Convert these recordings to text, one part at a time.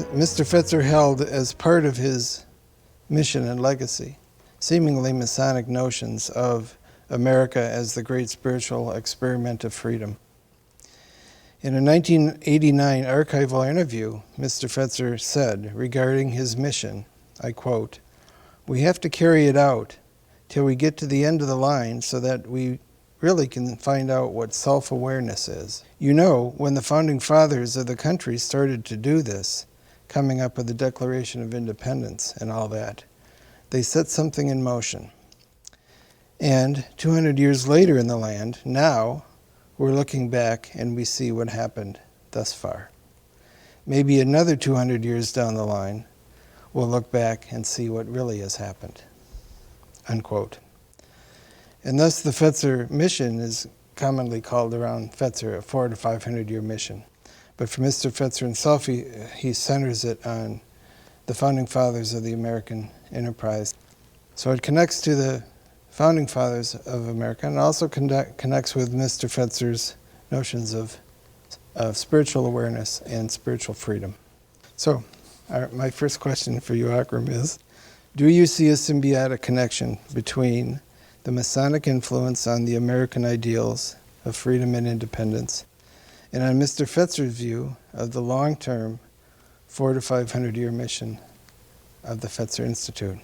Mr. Fetzer held as part of his mission and legacy seemingly Masonic notions of America as the great spiritual experiment of freedom. In a 1989 archival interview, Mr. Fetzer said regarding his mission, I quote, "We have to carry it out till we get to the end of the line so that we really can find out what self-awareness is. You know, when the founding fathers of the country started to do this, coming up with the Declaration of Independence and all that, they set something in motion. And 200 years later in the land, now we're looking back and we see what happened thus far. Maybe another 200 years down the line, we'll look back and see what really has happened." Unquote. And thus the Fetzer mission is commonly called around Fetzer a 400 to 500 year mission. But for Mr. Fetzer himself, he centers it on the founding fathers of the American enterprise. So it connects to the founding fathers of America and also connects with Mr. Fetzer's notions of spiritual awareness and spiritual freedom. So my first question for you, Akram, is, do you see a symbiotic connection between the Masonic influence on the American ideals of freedom and independence and on Mr. Fetzer's view of the long-term 400 to 500 year mission of the Fetzer Institute?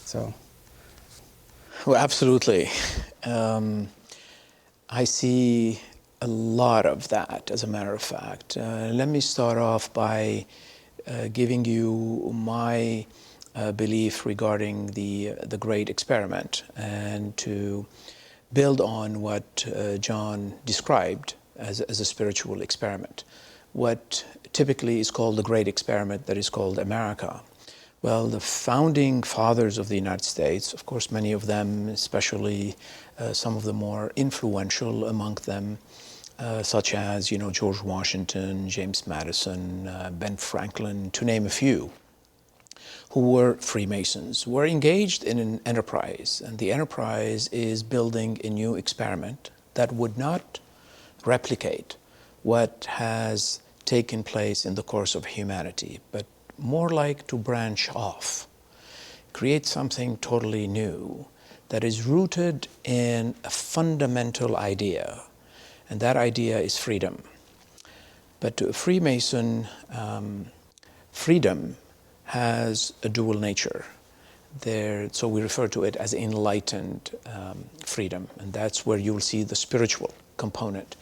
So. Well, absolutely. I see a lot of that, as a matter of fact. Let me start off by giving you my belief regarding the great experiment, and to build on what John described as a spiritual experiment. What typically is called the great experiment that is called America. Well, the founding fathers of the United States, of course, many of them, especially some of the more influential among them, such as, George Washington, James Madison, Ben Franklin, to name a few, who were Freemasons, were engaged in an enterprise. And the enterprise is building a new experiment that would not replicate what has taken place in the course of humanity, but more like to branch off, create something totally new that is rooted in a fundamental idea, and that idea is freedom. But to a Freemason, freedom has a dual nature. So we refer to it as enlightened freedom, and that's where you will see the spiritual component.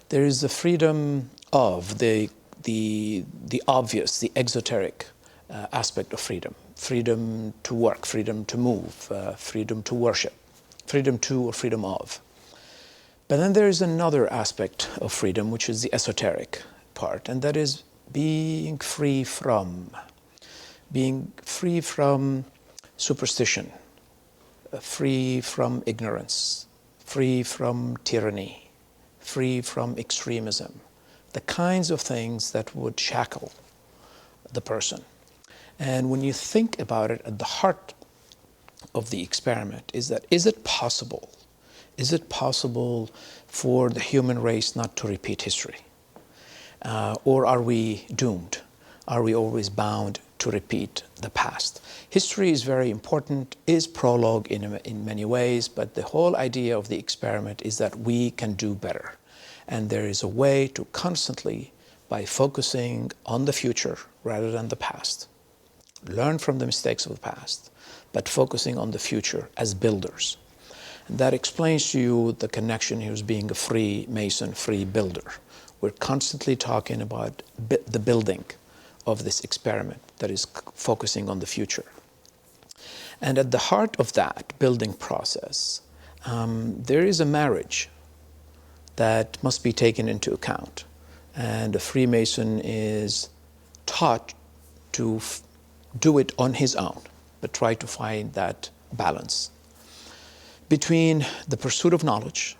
There is the freedom of the obvious, the exoteric aspect of freedom. Freedom to work, freedom to move, freedom to worship, freedom to or freedom of. But then there is another aspect of freedom, which is the esoteric part, and that is being free from superstition, free from ignorance, free from tyranny, free from extremism, the kinds of things that would shackle the person. And when you think about it, at the heart of the experiment is that, is it possible for the human race not to repeat history? Or are we doomed? Are we always bound to repeat the past? History is very important, is prologue in many ways, but the whole idea of the experiment is that we can do better. And there is a way to constantly, by focusing on the future rather than the past, learn from the mistakes of the past, but focusing on the future as builders. And that explains to you the connection here as being a free Mason, free builder. We're constantly talking about the building of this experiment that is focusing on the future. And at the heart of that building process, there is a marriage that must be taken into account. And a Freemason is taught to do it on his own, but try to find that balance between the pursuit of knowledge.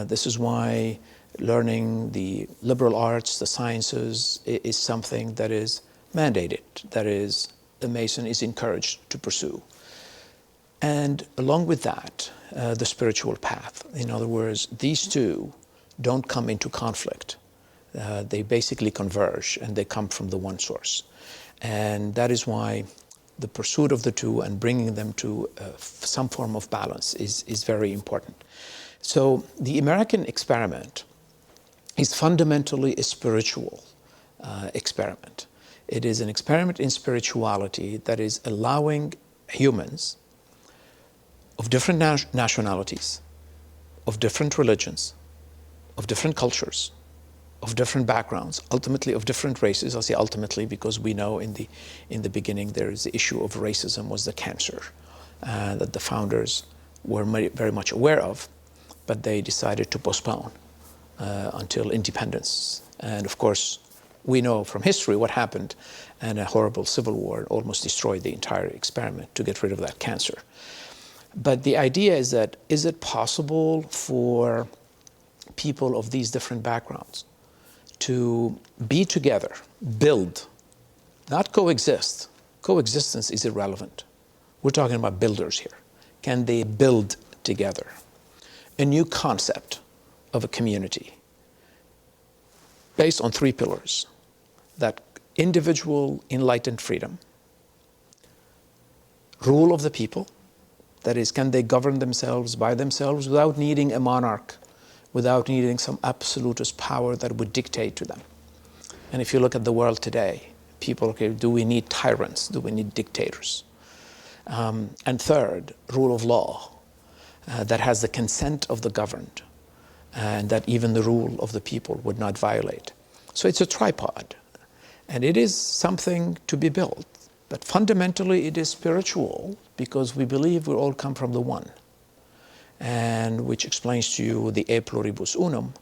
This is why learning the liberal arts, the sciences, is something that is mandated, that is, the Mason is encouraged to pursue. And along with that, the spiritual path. In other words, these two don't come into conflict. They basically converge and they come from the one source. And that is why the pursuit of the two and bringing them to some form of balance is very important. So the American experiment is fundamentally a spiritual experiment. It is an experiment in spirituality that is allowing humans of different nationalities, of different religions, of different cultures, of different backgrounds, ultimately of different races. I'll say ultimately because we know in the beginning there is the issue of racism was the cancer that the founders were very much aware of, but they decided to postpone until independence. And of course, we know from history what happened, and a horrible civil war almost destroyed the entire experiment to get rid of that cancer. But the idea is that, is it possible for people of these different backgrounds to be together, build, not coexist? Coexistence is irrelevant. We're talking about builders here. Can they build together a new concept of a community based on three pillars: that individual enlightened freedom, rule of the people, that is, can they govern themselves by themselves without needing a monarch, without needing some absolutist power that would dictate to them? And if you look at the world today, people, okay, do we need tyrants? Do we need dictators? And third, rule of law, that has the consent of the governed, and that even the rule of the people would not violate. So it's a tripod, and it is something to be built. But fundamentally, it is spiritual because we believe we all come from the one, and which explains to you the E pluribus unum,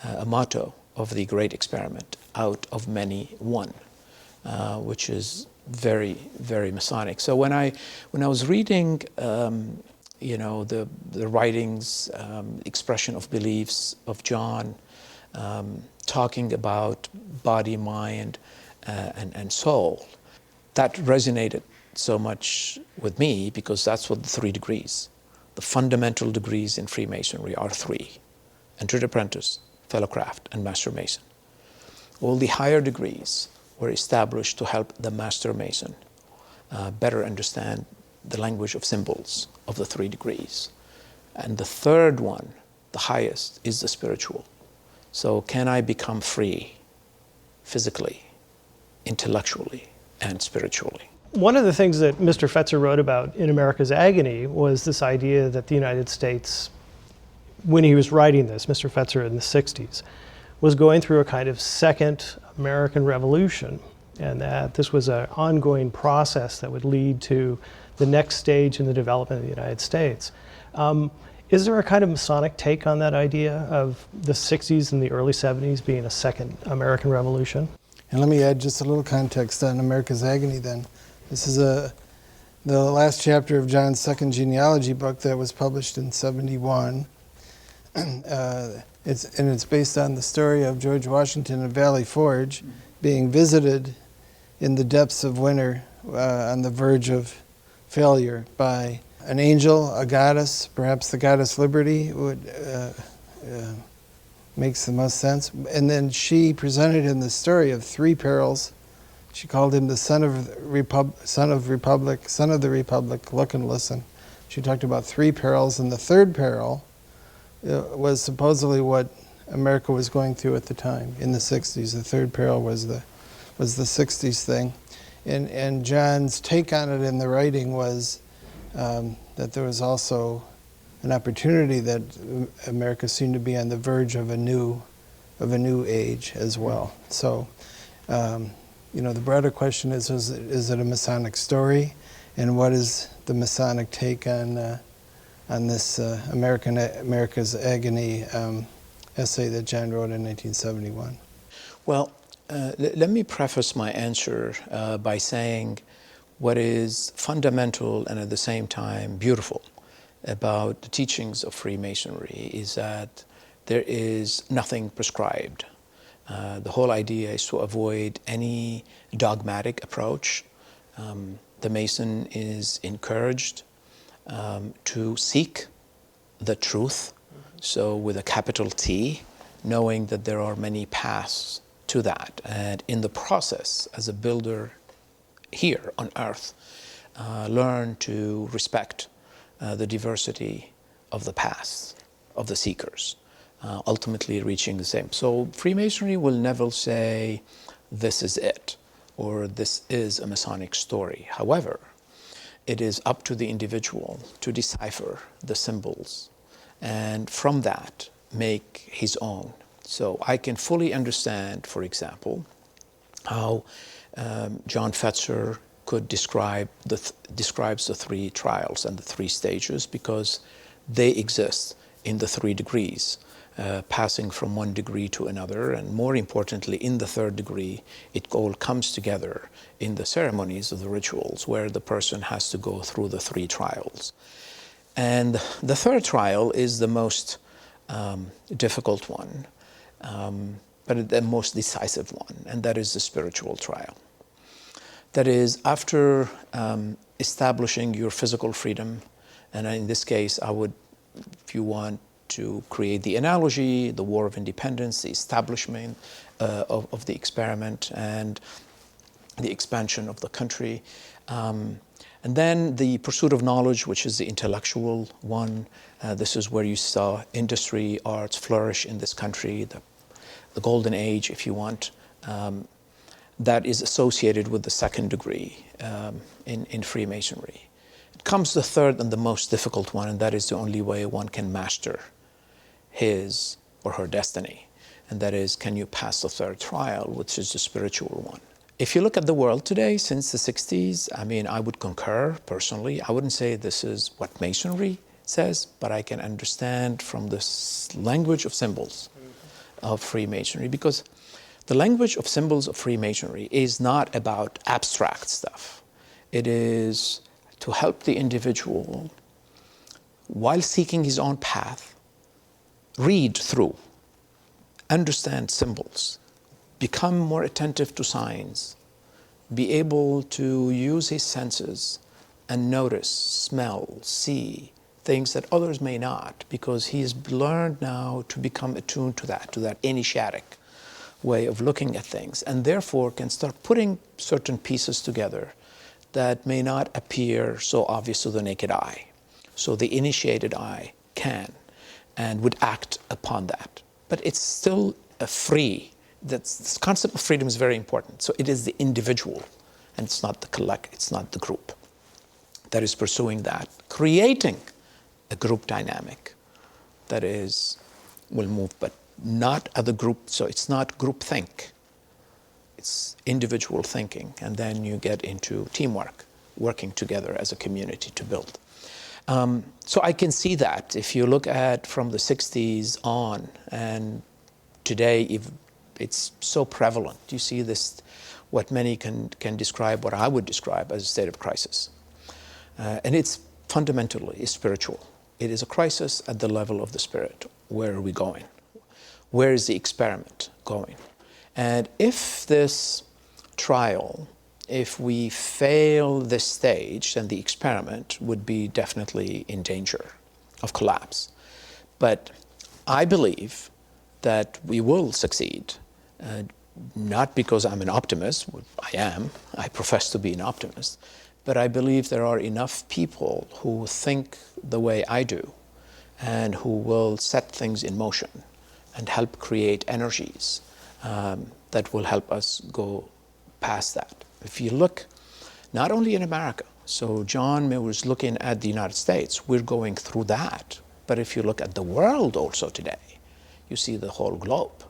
a motto of the great experiment, out of many one, which is very, very Masonic. So when I was reading, the writings, expression of beliefs of John, talking about body, mind, and soul, that resonated so much with me because that's what the 3 degrees, the fundamental degrees in Freemasonry are 3: entered apprentice, fellow craft, and master mason. All the higher degrees were established to help the master mason better understand the language of symbols of the 3 degrees. And the third one, the highest, is the spiritual. So can I become free physically, intellectually, and spiritually? One of the things that Mr. Fetzer wrote about in America's Agony was this idea that the United States, when he was writing this, Mr. Fetzer in the 60s, was going through a kind of second American Revolution, and that this was an ongoing process that would lead to the next stage in the development of the United States. Is there a kind of Masonic take on that idea of the 60s and the early 70s being a second American Revolution? And let me add just a little context on America's Agony then. This is the last chapter of John's second genealogy book that was published in '71. It's based on the story of George Washington at Valley Forge being visited in the depths of winter on the verge of failure by an angel, a goddess, perhaps the goddess Liberty would makes the most sense. And then she presented him the story of 3 perils. She called him the son of the Republic, look and listen. She talked about 3 perils, and the third peril was supposedly what America was going through at the time in the 60s. The third peril was the 60s thing. And John's take on it in the writing was that there was also an opportunity that America seemed to be on the verge of a new age as well. So, the broader question is it a Masonic story, and what is the Masonic take on this America's Agony essay that John wrote in 1971? Well, let me preface my answer by saying what is fundamental and at the same time beautiful about the teachings of Freemasonry is that there is nothing prescribed. The whole idea is to avoid any dogmatic approach. The Mason is encouraged to seek the truth, so with a capital T, knowing that there are many paths to that. And in the process, as a builder here on earth, learn to respect the diversity of the paths of the seekers, ultimately reaching the same. So Freemasonry will never say, this is it, or this is a Masonic story. However, it is up to the individual to decipher the symbols and from that make his own. So I can fully understand, for example, how John Fetzer could describes the three trials and the three stages, because they exist in the 3 degrees, passing from one degree to another, and more importantly, in the 3rd degree, it all comes together in the ceremonies of the rituals, where the person has to go through the 3 trials. And the 3rd trial is the most difficult one, but the most decisive one, and that is the spiritual trial. That is, after establishing your physical freedom, and in this case, I would, if you want to create the analogy, the War of Independence, the establishment of the experiment, and the expansion of the country. And then the pursuit of knowledge, which is the intellectual one. This is where you saw industry, arts flourish in this country, the golden age, if you want. That is associated with the 2nd degree in Freemasonry. It comes the 3rd and the most difficult one, and that is the only way one can master his or her destiny. And that is, can you pass the 3rd trial, which is the spiritual one. If you look at the world today, since the 60s, I mean, I would concur personally. I wouldn't say this is what Masonry says, but I can understand from this language of symbols of Freemasonry, because the language of symbols of Freemasonry is not about abstract stuff. It is to help the individual, while seeking his own path, read through, understand symbols, become more attentive to signs, be able to use his senses and notice, smell, see things that others may not, because he has learned now to become attuned to that initiatic way of looking at things, and therefore can start putting certain pieces together that may not appear so obvious to the naked eye. So the initiated eye can and would act upon that. But it's still a free. This concept of freedom is very important. So it is the individual, and it's not the collect, it's not the group that is pursuing that, creating a group dynamic that will move, but not other group. So it's not group think, it's individual thinking, and then you get into teamwork, working together as a community to build. So I can see that if you look at from the 60s on, and today it's so prevalent. You see this, what many can describe, what I would describe as a state of crisis. And it's fundamentally spiritual. It is a crisis at the level of the spirit. Where are we going? Where is the experiment going? And if this trial, if we fail this stage, then the experiment would be definitely in danger of collapse. But I believe that we will succeed, not because I'm an optimist. I am. I profess to be an optimist. But I believe there are enough people who think the way I do and who will set things in motion and help create energies that will help us go past that. If you look, not only in America, so John was looking at the United States, we're going through that. But if you look at the world also today, you see the whole globe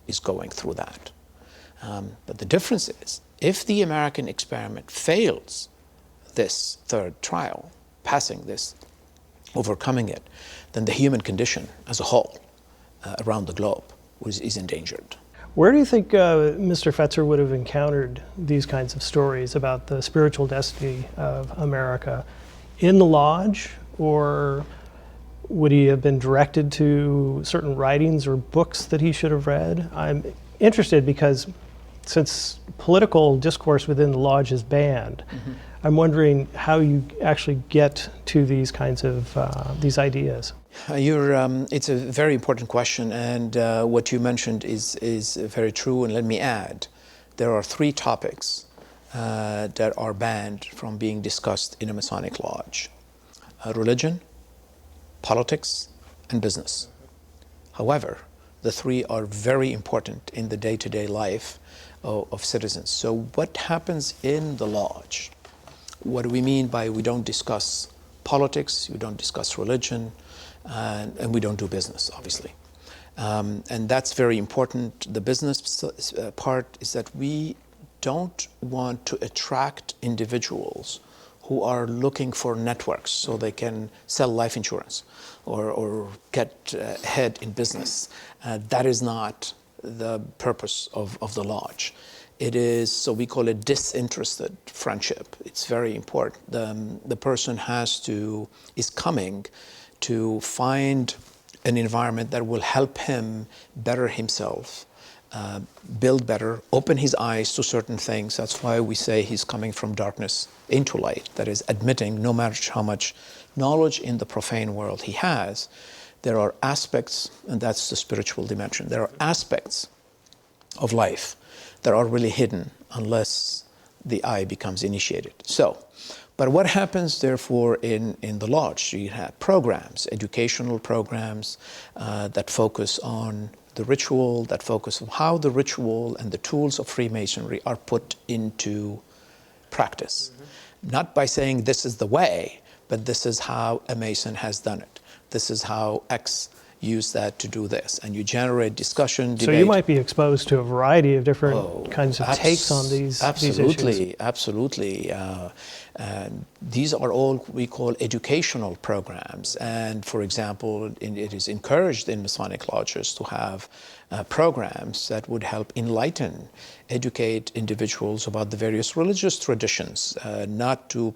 is going through that. But the difference is, if the American experiment fails this 3rd trial, passing this, overcoming it, then the human condition as a whole around the globe is endangered. Where do you think Mr. Fetzer would have encountered these kinds of stories about the spiritual destiny of America? In the lodge, or would he have been directed to certain writings or books that he should have read? I'm interested because since political discourse within the lodge is banned, I'm wondering how you actually get to these kinds of these ideas. It's a very important question, and what you mentioned is very true. And let me add, there are 3 topics that are banned from being discussed in a Masonic lodge: religion, politics, and business. However, the 3 are very important in the day-to-day life of citizens. So what happens in the lodge? What do we mean by we don't discuss politics, we don't discuss religion, and we don't do business, obviously. And that's very important. The business part is that we don't want to attract individuals who are looking for networks so they can sell life insurance or get ahead in business. That is not the purpose of the lodge. It is, so we call it disinterested friendship. It's very important. The person is coming to find an environment that will help him better himself, build better, open his eyes to certain things. That's why we say he's coming from darkness into light. That is, admitting no matter how much knowledge in the profane world he has, there are aspects, and that's the spiritual dimension, there are aspects of life that are really hidden unless the eye becomes initiated. But what happens, therefore, in the lodge? You have programs, educational programs that focus on the ritual, that focus on how the ritual and the tools of Freemasonry are put into practice. Not by saying this is the way, but this is how a Mason has done it. This is how X used that to do this. And you generate discussion, debate. So you might be exposed to a variety of different kinds of takes on these issues. Absolutely. These are all we call educational programs. And for example, it is encouraged in Masonic lodges to have programs that would help enlighten, educate individuals about the various religious traditions, not to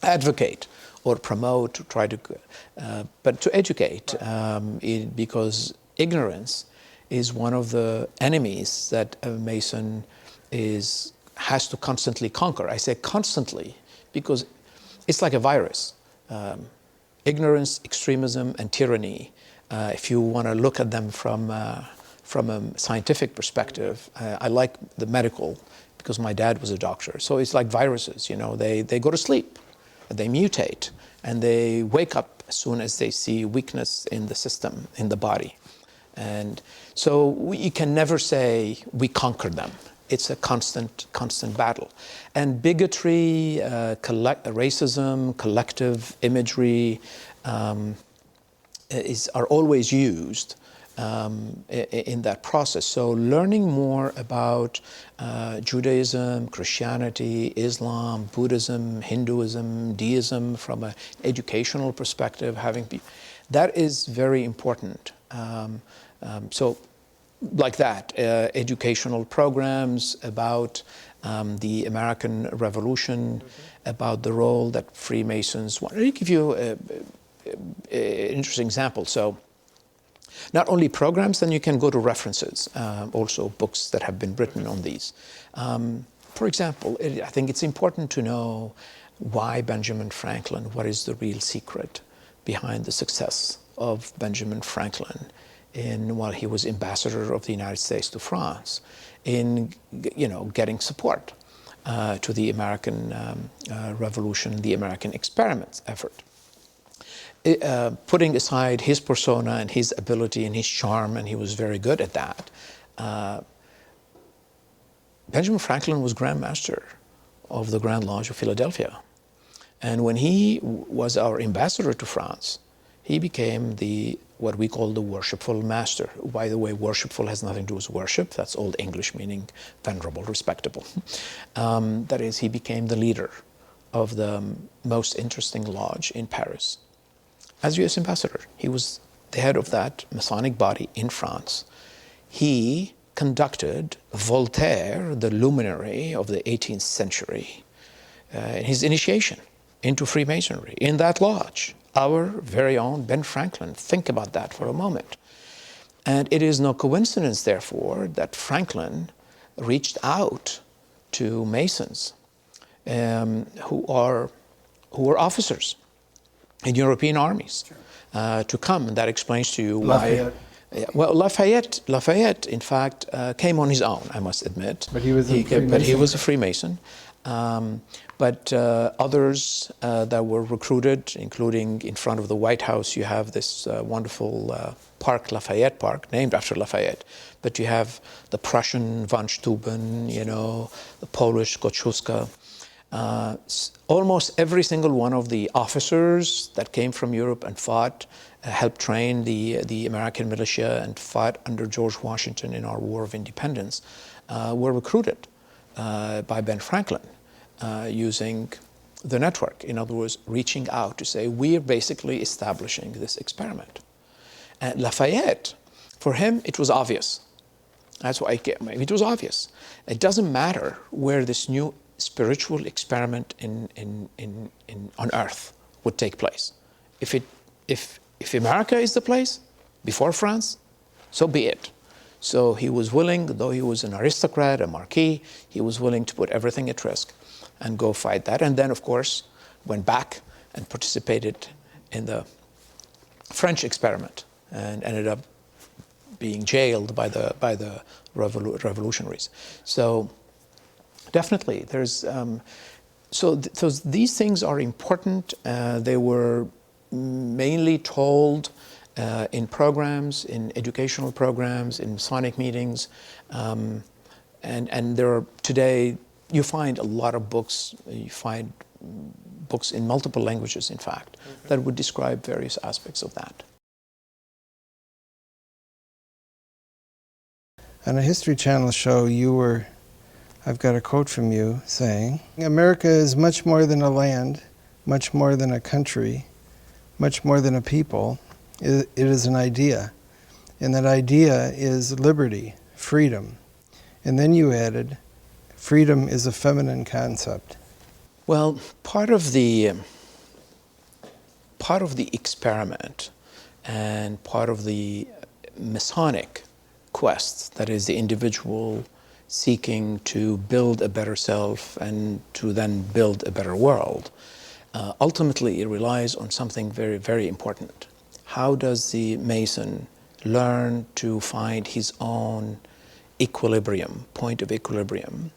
advocate or promote, but to educate, because ignorance is one of the enemies that a Mason has to constantly conquer. I say constantly because it's like a virus. Ignorance, extremism, and tyranny, if you want to look at them from a scientific perspective, I like the medical because my dad was a doctor. So it's like viruses, they go to sleep. They mutate, and they wake up as soon as they see weakness in the system, in the body. And so you can never say we conquered them. It's a constant battle. And bigotry, racism, collective imagery are always used in that process. So learning more about Judaism, Christianity, Islam, Buddhism, Hinduism, Deism from an educational perspective, that is very important. So like that, educational programs about the American Revolution, about the role that Freemasons want. Let me give you an interesting example. So not only programs, then you can go to references, also books that have been written on these. For example, I think it's important to know why Benjamin Franklin, what is the real secret behind the success of Benjamin Franklin while he was ambassador of the United States to France in getting support to the American Revolution, the American experiment effort. Putting aside his persona and his ability and his charm, and he was very good at that, Benjamin Franklin was Grand Master of the Grand Lodge of Philadelphia. And when he was our ambassador to France, he became what we call the worshipful master. By the way, worshipful has nothing to do with worship. That's Old English, meaning venerable, respectable. That is, he became the leader of the most interesting lodge in Paris. As U.S. ambassador, he was the head of that Masonic body in France. He conducted Voltaire, the luminary of the 18th century, his initiation into Freemasonry in that lodge. Our very own Ben Franklin. Think about that for a moment. And it is no coincidence, therefore, that Franklin reached out to Masons who were officers in European armies to come, and that explains to you why. Well, Lafayette, in fact, came on his own, I must admit. But he was a Freemason. But he was a Freemason. But others that were recruited, including in front of the White House, you have this wonderful park, Lafayette Park, named after Lafayette. But you have the Prussian von Steuben, you know, the Polish Kosciuszko. Almost every single one of the officers that came from Europe and fought, helped train the American militia and fought under George Washington in our War of Independence, were recruited by Ben Franklin using the network. In other words, reaching out to say, we're basically establishing this experiment. And Lafayette, for him, it was obvious. That's why it was obvious. It doesn't matter where this new spiritual experiment on Earth would take place. If America is the place, before France, so be it. So he was willing, though he was an aristocrat, a marquis, he was willing to put everything at risk and go fight that. And then, of course, went back and participated in the French experiment and ended up being jailed by the revolutionaries. So definitely, there's so these things are important. They were mainly told in programs, in educational programs, in Masonic meetings, and there are today. You find a lot of books. You find books in multiple languages, in fact, that would describe various aspects of that. On a History Channel show, I've got a quote from you saying, America is much more than a land, much more than a country, much more than a people. It is an idea. And that idea is liberty, freedom. And then you added, freedom is a feminine concept. Well, part of the experiment and part of the Masonic quest, that is the individual seeking to build a better self and to then build a better world, ultimately it relies on something very, very important. How does the Mason learn to find his own equilibrium, point of equilibrium,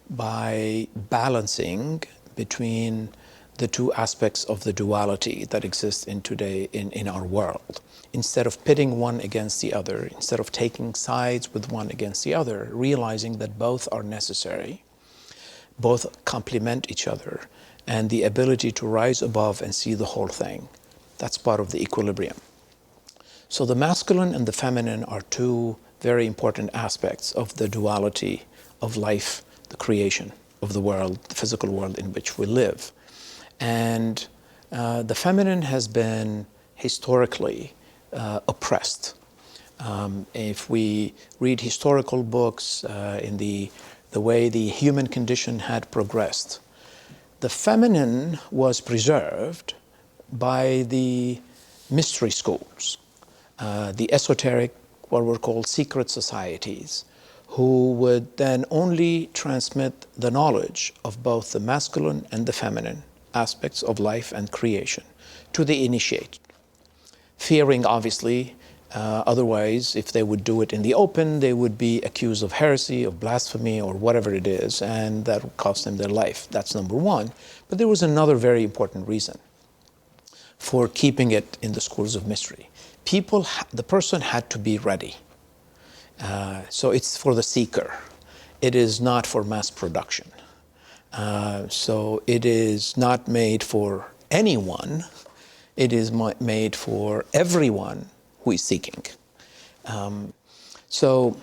by balancing between the two aspects of the duality that exists in our world? Instead of pitting one against the other, instead of taking sides with one against the other, realizing that both are necessary, both complement each other, and the ability to rise above and see the whole thing. That's part of the equilibrium. So the masculine and the feminine are two very important aspects of the duality of life, the creation of the world, the physical world in which we live. And the feminine has been historically oppressed. If we read historical books in the way the human condition had progressed, the feminine was preserved by the mystery schools, the esoteric, what were called secret societies, who would then only transmit the knowledge of both the masculine and the feminine aspects of life and creation to the initiate, fearing, obviously, otherwise, if they would do it in the open, they would be accused of heresy, of blasphemy, or whatever it is, and that would cost them their life. That's number one. But there was another very important reason for keeping it in the schools of mystery. The person had to be ready. So it's for the seeker. It is not for mass production. So it is not made for anyone. It is made for everyone who is seeking. So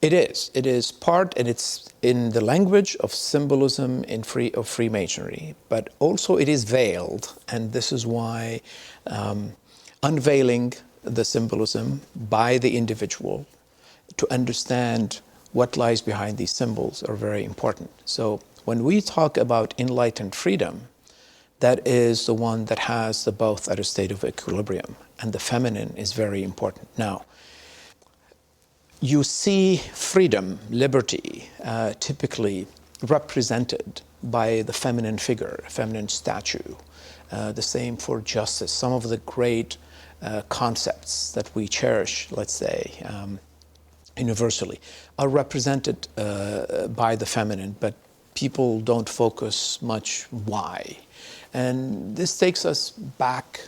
it is part, and it's in the language of symbolism of Freemasonry, but also it is veiled, and this is why unveiling the symbolism by the individual to understand what lies behind these symbols are very important. So when we talk about enlightened freedom, that is the one that has the both at a state of equilibrium, and the feminine is very important. Now, you see freedom, liberty, typically represented by the feminine figure, feminine statue. The same for justice. Some of the great concepts that we cherish, let's say, universally, are represented by the feminine, but people don't focus much why. And this takes us back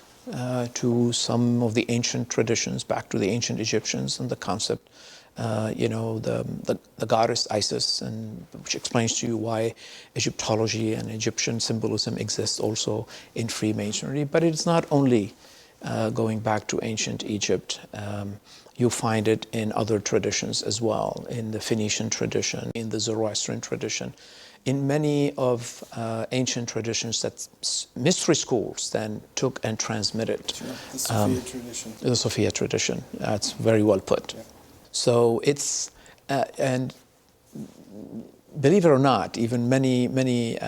to some of the ancient traditions, back to the ancient Egyptians and the concept, the goddess Isis, and which explains to you why Egyptology and Egyptian symbolism exists also in Freemasonry. But it's not only going back to ancient Egypt. You find it in other traditions as well, in the Phoenician tradition, in the Zoroastrian tradition, in many of ancient traditions that mystery schools then took and transmitted. Sure. The Sophia tradition. The Sophia tradition. That's very well put. Yeah. So it's, and believe it or not, even many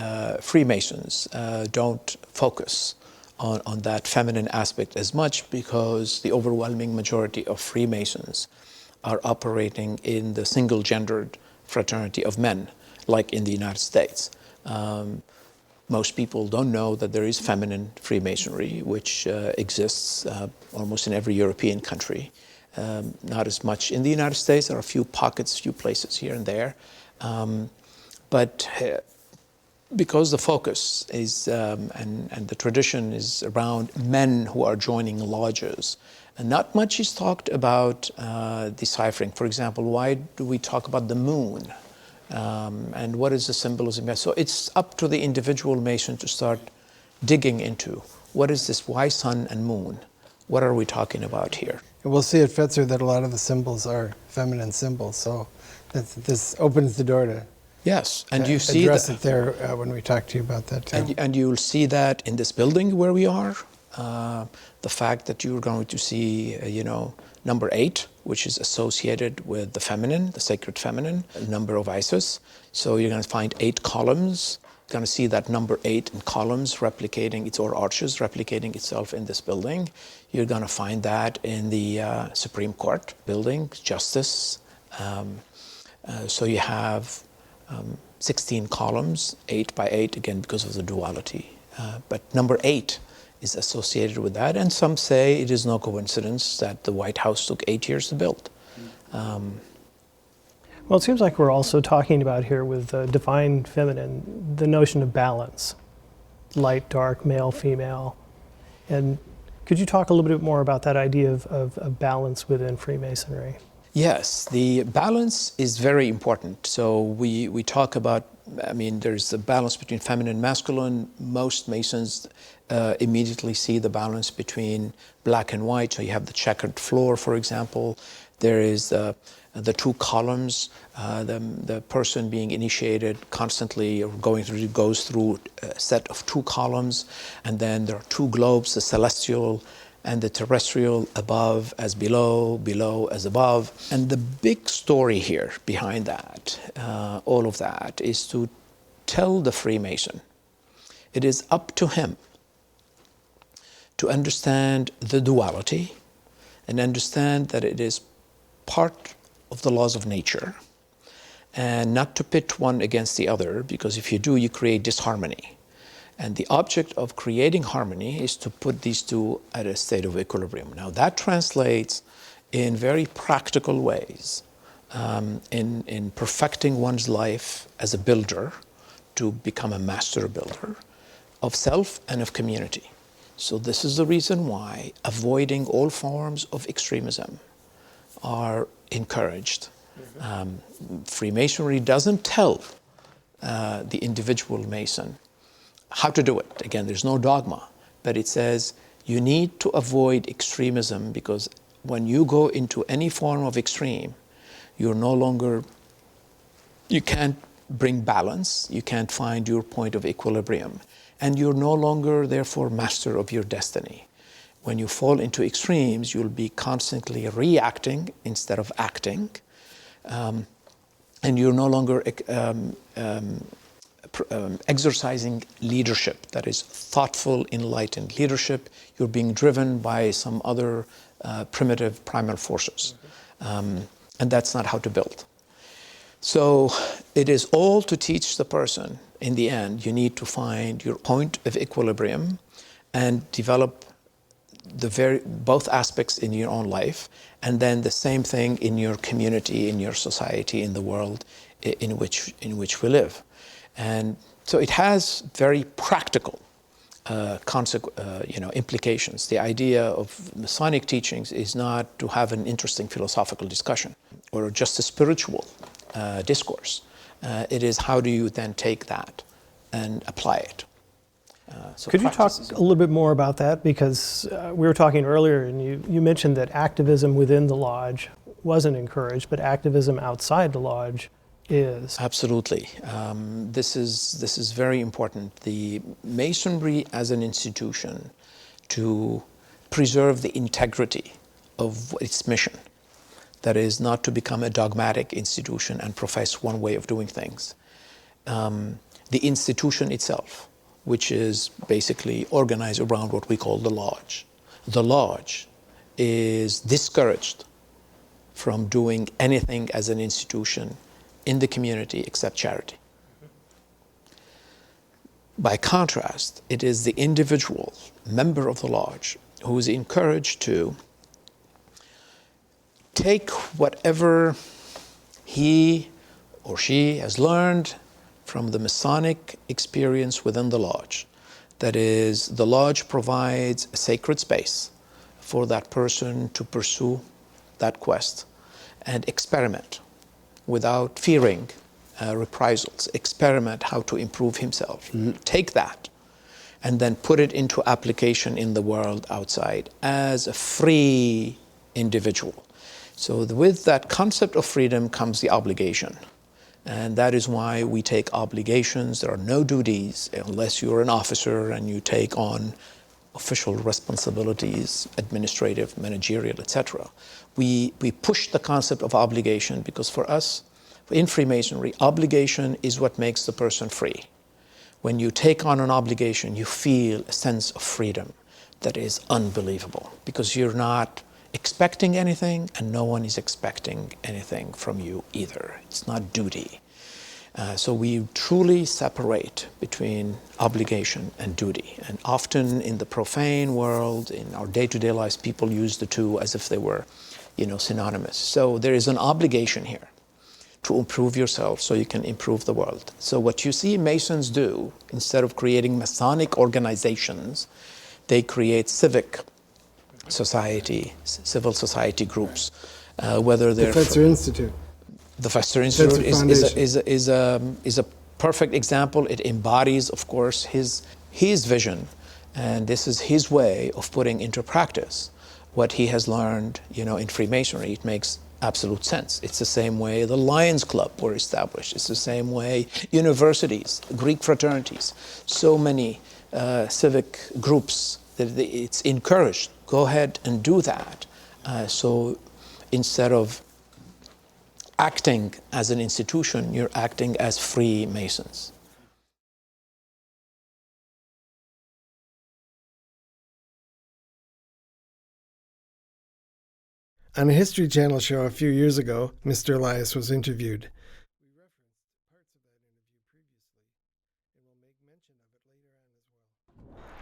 Freemasons don't focus on that feminine aspect as much, because the overwhelming majority of Freemasons are operating in the single-gendered fraternity of men, like in the United States. Most people don't know that there is feminine Freemasonry, which exists almost in every European country. Not as much in the United States. There are a few pockets, few places here and there. But because the focus is, and the tradition is around men who are joining lodges, and not much is talked about deciphering. For example, why do we talk about the moon? And what is the symbolism? So it's up to the individual Mason to start digging into, what is this? Why sun and moon? What are we talking about here? And we'll see at Fetzer that a lot of the symbols are feminine symbols, so this opens the door to yes, and you see address it there when we talk to you about that too. And you'll see that in this building where we are. The fact that you're going to see, number 8, which is associated with the feminine, the sacred feminine, number of Isis. So you're going to find 8 columns. You're going to see that number 8 in columns replicating or arches replicating itself in this building. You're going to find that in the Supreme Court building, Justice. So you have 16 columns, 8 by 8, again, because of the duality. But number 8 is associated with that, and some say it is no coincidence that the White House took 8 years to build. Well, it seems like we're also talking about here with the divine feminine, the notion of balance, light, dark, male, female. And could you talk a little bit more about that idea of balance within Freemasonry? Yes, the balance is very important. So we talk about, there's the balance between feminine and masculine. Most Masons immediately see the balance between black and white. So you have the checkered floor, for example. There is the 2 columns, the person being initiated constantly or goes through a set of 2 columns, and then there are 2 globes, the celestial and the terrestrial, above as below, below as above. And the big story here behind that, all of that, is to tell the Freemason it is up to him to understand the duality and understand that it is part of the laws of nature, and not to pit one against the other, because if you do, you create disharmony. And the object of creating harmony is to put these two at a state of equilibrium. Now that translates in very practical ways in perfecting one's life as a builder to become a master builder of self and of community. So this is the reason why avoiding all forms of extremism are encouraged. Freemasonry doesn't tell the individual Mason how to do it. Again, there's no dogma, but it says you need to avoid extremism, because when you go into any form of extreme, you can't bring balance, you can't find your point of equilibrium, and you're no longer, therefore, master of your destiny. When you fall into extremes, you'll be constantly reacting instead of acting, and you're no longer exercising leadership, that is thoughtful, enlightened leadership. You're being driven by some other primitive primal forces. And that's not how to build. So it is all to teach the person in the end, you need to find your point of equilibrium and develop both aspects in your own life, and then the same thing in your community, in your society, in the world in which we live. And so it has very practical implications. The idea of Masonic teachings is not to have an interesting philosophical discussion or just a spiritual discourse. It is how do you then take that and apply it. Could you talk a little bit more about that? Because we were talking earlier, and you mentioned that activism within the lodge wasn't encouraged, but activism outside the lodge is. Absolutely. This is very important. The Masonry as an institution to preserve the integrity of its mission, that is not to become a dogmatic institution and profess one way of doing things. The institution itself, which is basically organized around what we call the lodge. The lodge is discouraged from doing anything as an institution in the community except charity. By contrast, it is the individual member of the lodge who is encouraged to take whatever he or she has learned from the Masonic experience within the lodge. That is, the lodge provides a sacred space for that person to pursue that quest and experiment without fearing reprisals, experiment how to improve himself. Take that and then put it into application in the world outside as a free individual. So with that concept of freedom comes the obligation. And that is why we take obligations. There are no duties unless you're an officer and you take on official responsibilities, administrative, managerial, etc. We push the concept of obligation because for us, in Freemasonry, obligation is what makes the person free. When you take on an obligation, you feel a sense of freedom that is unbelievable because you're not expecting anything and no one is expecting anything from you either. It's not duty. So we truly separate between obligation and duty. And often in the profane world, in our day-to-day lives, people use the two as if they were, synonymous. So there is an obligation here to improve yourself so you can improve the world. So what you see Masons do, instead of creating Masonic organizations, they create civic society, civil society groups, whether they're... The Fetzer Institute. The Fetzer Institute is a perfect example. It embodies, of course, his vision, and this is his way of putting into practice what he has learned, in Freemasonry. It makes absolute sense. It's the same way the Lions Club were established. It's the same way universities, Greek fraternities, so many civic groups that it's encouraged. Go ahead and do that. So instead of acting as an institution, you're acting as free Masons. On a History Channel show a few years ago, Mr. Elias was interviewed. We referenced parts of that interview previously, and we'll make mention of it later on as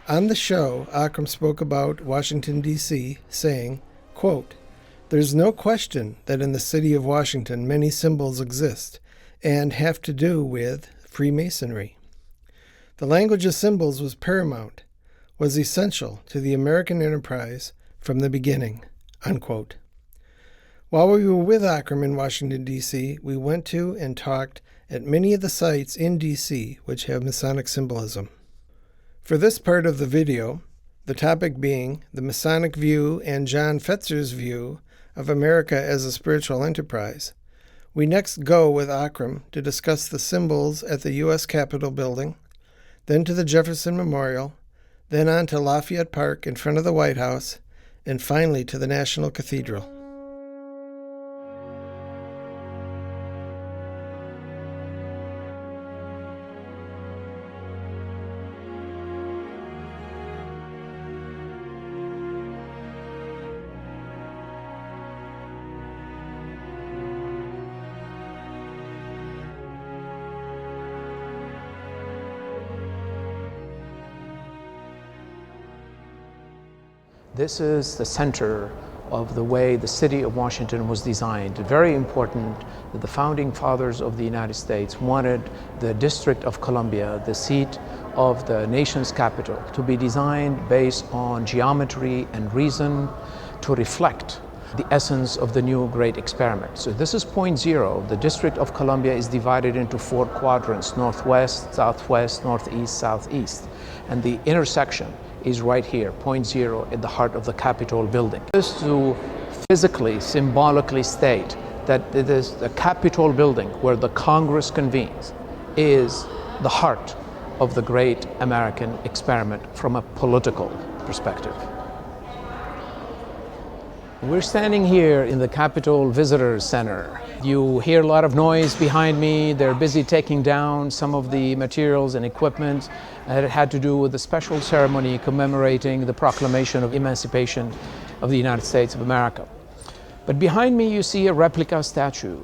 well. On the show, Akram spoke about Washington, D.C., saying, quote, "There's no question that in the city of Washington many symbols exist and have to do with Freemasonry. The language of symbols was paramount, was essential to the American enterprise from the beginning," unquote. While we were with Akram in Washington, D.C., we went to and talked at many of the sites in D.C. which have Masonic symbolism. For this part of the video, the topic being the Masonic view and John Fetzer's view of America as a spiritual enterprise, we next go with Akram to discuss the symbols at the U.S. Capitol building, then to the Jefferson Memorial, then on to Lafayette Park in front of the White House, and finally to the National Cathedral. This is the center of the way the city of Washington was designed. Very important that the founding fathers of the United States wanted the District of Columbia, the seat of the nation's capital, to be designed based on geometry and reason to reflect the essence of the new great experiment. So this is point zero. The District of Columbia is divided into 4 quadrants: northwest, southwest, northeast, southeast. And the intersection is right here, point zero, at the heart of the Capitol building. Just to physically, symbolically state that it is the Capitol building where the Congress convenes is the heart of the great American experiment from a political perspective. We're standing here in the Capitol Visitor Center. You hear a lot of noise behind me. They're busy taking down some of the materials and equipment that had to do with the special ceremony commemorating the proclamation of emancipation of the United States of America. But behind me you see a replica statue.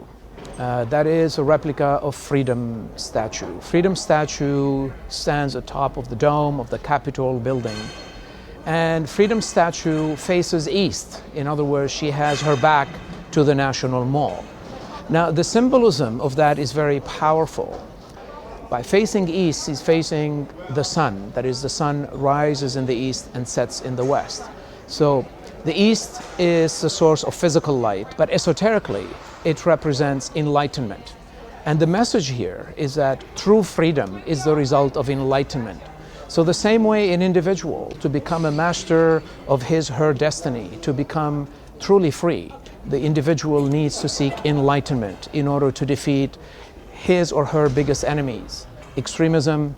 That is a replica of Freedom statue. Freedom statue stands atop of the dome of the Capitol building. And Freedom statue faces east. In other words, she has her back to the National Mall. Now, the symbolism of that is very powerful. By facing east, he's facing the sun. That is, the sun rises in the east and sets in the west. So the east is the source of physical light, but esoterically, it represents enlightenment. And the message here is that true freedom is the result of enlightenment. So the same way an individual, to become a master of his/her destiny, to become truly free, the individual needs to seek enlightenment in order to defeat his or her biggest enemies: extremism,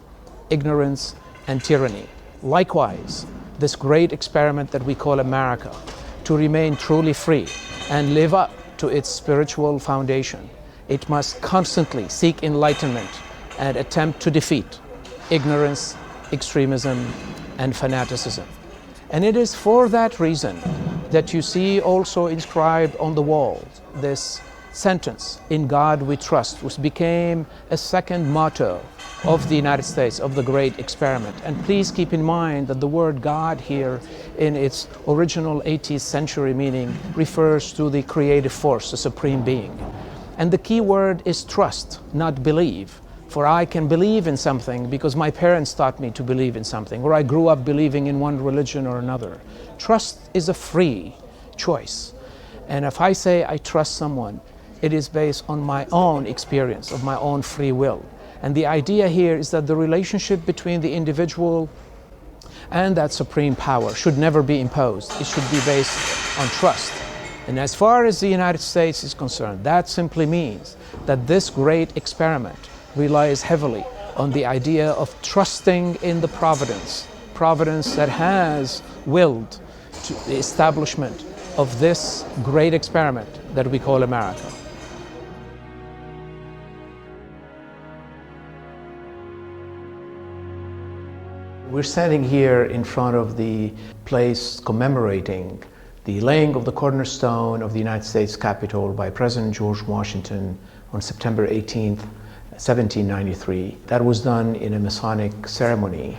ignorance, and tyranny. Likewise, this great experiment that we call America, to remain truly free and live up to its spiritual foundation, it must constantly seek enlightenment and attempt to defeat ignorance, extremism, and fanaticism. And it is for that reason that you see also inscribed on the wall this sentence, "In God we trust," which became a second motto of the United States, of the great experiment. And please keep in mind that the word God here, in its original 18th century meaning, refers to the creative force, the supreme being. And the key word is trust, not believe. For I can believe in something because my parents taught me to believe in something, or I grew up believing in one religion or another. Trust is a free choice. And if I say I trust someone, it is based on my own experience, of my own free will. And the idea here is that the relationship between the individual and that supreme power should never be imposed. It should be based on trust. And as far as the United States is concerned, that simply means that this great experiment relies heavily on the idea of trusting in the providence that has willed to the establishment of this great experiment that we call America. We're standing here in front of the place commemorating the laying of the cornerstone of the United States Capitol by President George Washington on September 18th, 1793. That was done in a Masonic ceremony,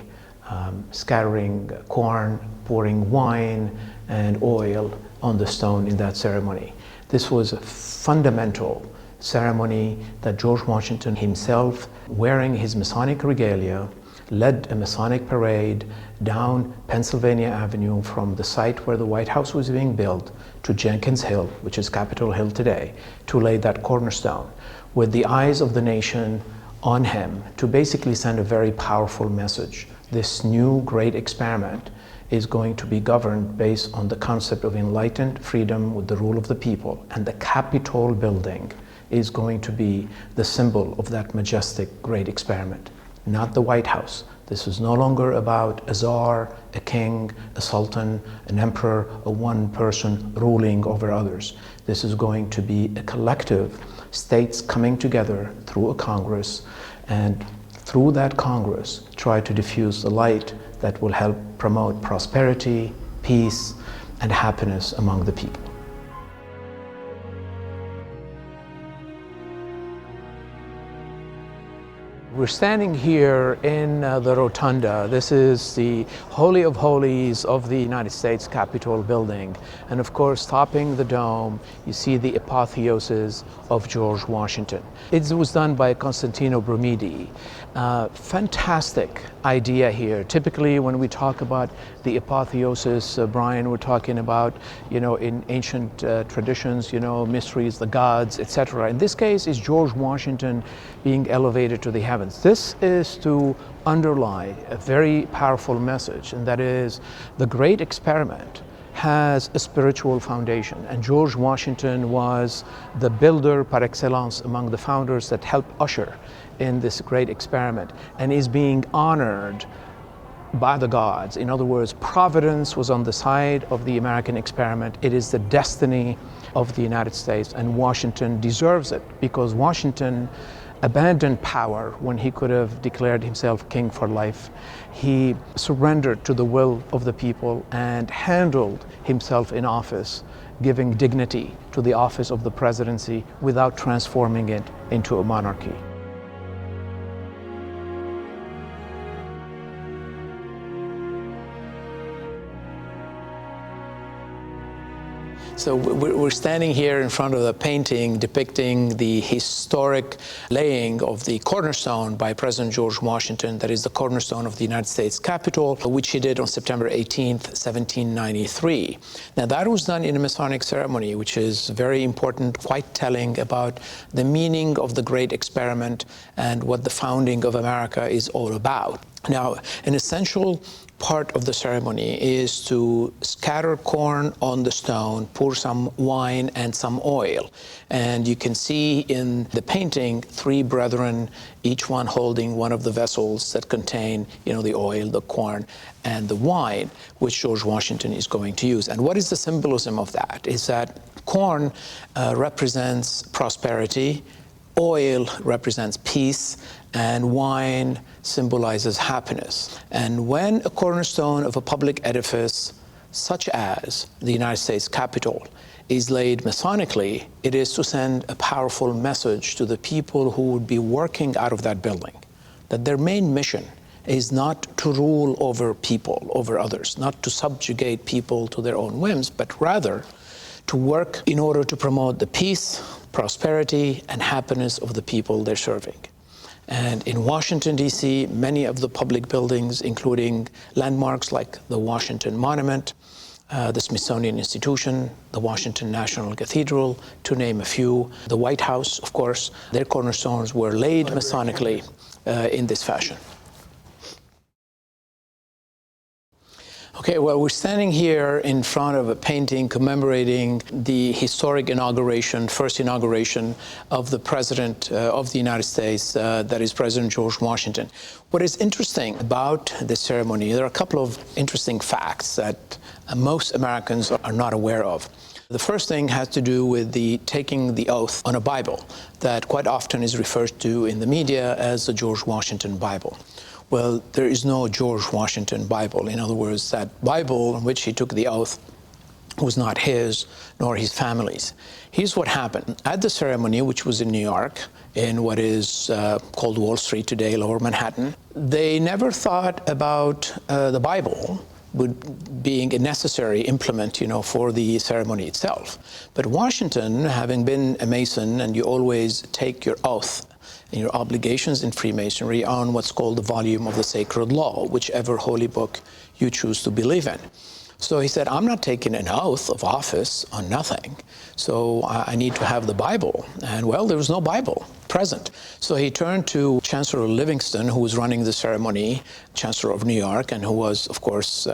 scattering corn, pouring wine and oil on the stone in that ceremony. This was a fundamental ceremony that George Washington himself, wearing his Masonic regalia, led a Masonic parade down Pennsylvania Avenue from the site where the White House was being built to Jenkins Hill, which is Capitol Hill today, to lay that cornerstone, with the eyes of the nation on him, to basically send a very powerful message. This new great experiment is going to be governed based on the concept of enlightened freedom with the rule of the people, and the Capitol building is going to be the symbol of that majestic great experiment, not the White House. This is no longer about a czar, a king, a sultan, an emperor, a one person ruling over others. This is going to be a collective states coming together through a Congress, and through that Congress try to diffuse the light that will help promote prosperity, peace, and happiness among the people. We're standing here in the rotunda. This is the Holy of Holies of the United States Capitol building. And of course, topping the dome, you see the apotheosis of George Washington. It was done by Constantino Brumidi. Fantastic idea here. Typically, when we talk about the apotheosis, Brian, we're talking about, in ancient traditions, mysteries, the gods, etc. In this case, it's George Washington being elevated to the heavens. This is to underlie a very powerful message, and that is the great experiment has a spiritual foundation, and George Washington was the builder par excellence among the founders that helped usher in this great experiment, and is being honored by the gods. In other words, Providence was on the side of the American experiment. It is the destiny of the United States, and Washington deserves it, because Washington abandoned power when he could have declared himself king for life. He surrendered to the will of the people and handled himself in office, giving dignity to the office of the presidency without transforming it into a monarchy. So we're standing here in front of a painting depicting the historic laying of the cornerstone by President George Washington, that is the cornerstone of the United States Capitol, which he did on September 18th, 1793. Now that was done in a Masonic ceremony, which is very important, quite telling about the meaning of the great experiment and what the founding of America is all about. Now, an essential part of the ceremony is to scatter corn on the stone, pour some wine and some oil. And you can see in the painting 3 brethren, each one holding one of the vessels that contain, the oil, the corn, and the wine, which George Washington is going to use. And what is the symbolism of that? Is that corn represents prosperity, oil represents peace, and wine symbolizes happiness. And when a cornerstone of a public edifice, such as the United States Capitol, is laid Masonically, it is to send a powerful message to the people who would be working out of that building, that their main mission is not to rule over people, over others, not to subjugate people to their own whims, but rather to work in order to promote the peace, prosperity, and happiness of the people they're serving. And in Washington, D.C., many of the public buildings, including landmarks like the Washington Monument, the Smithsonian Institution, the Washington National Cathedral, to name a few, the White House, of course, their cornerstones were laid Masonically in this fashion. Okay, well, we're standing here in front of a painting commemorating the historic inauguration, first inauguration of the President of the United States, that is President George Washington. What is interesting about this ceremony, there are a couple of interesting facts that most Americans are not aware of. The first thing has to do with the taking the oath on a Bible that quite often is referred to in the media as the George Washington Bible. Well, there is no George Washington Bible. In other words, that Bible in which he took the oath was not his nor his family's. Here's what happened. At the ceremony, which was in New York, in what is called Wall Street today, Lower Manhattan, they never thought about the Bible being a necessary implement, for the ceremony itself. But Washington, having been a Mason, and you always take your oath and your obligations in Freemasonry on what's called the volume of the sacred law, whichever holy book you choose to believe in. So he said, I'm not taking an oath of office on nothing, so I need to have the Bible. And well, there was no Bible present. So he turned to Chancellor Livingston, who was running the ceremony, Chancellor of New York, and who was, of course,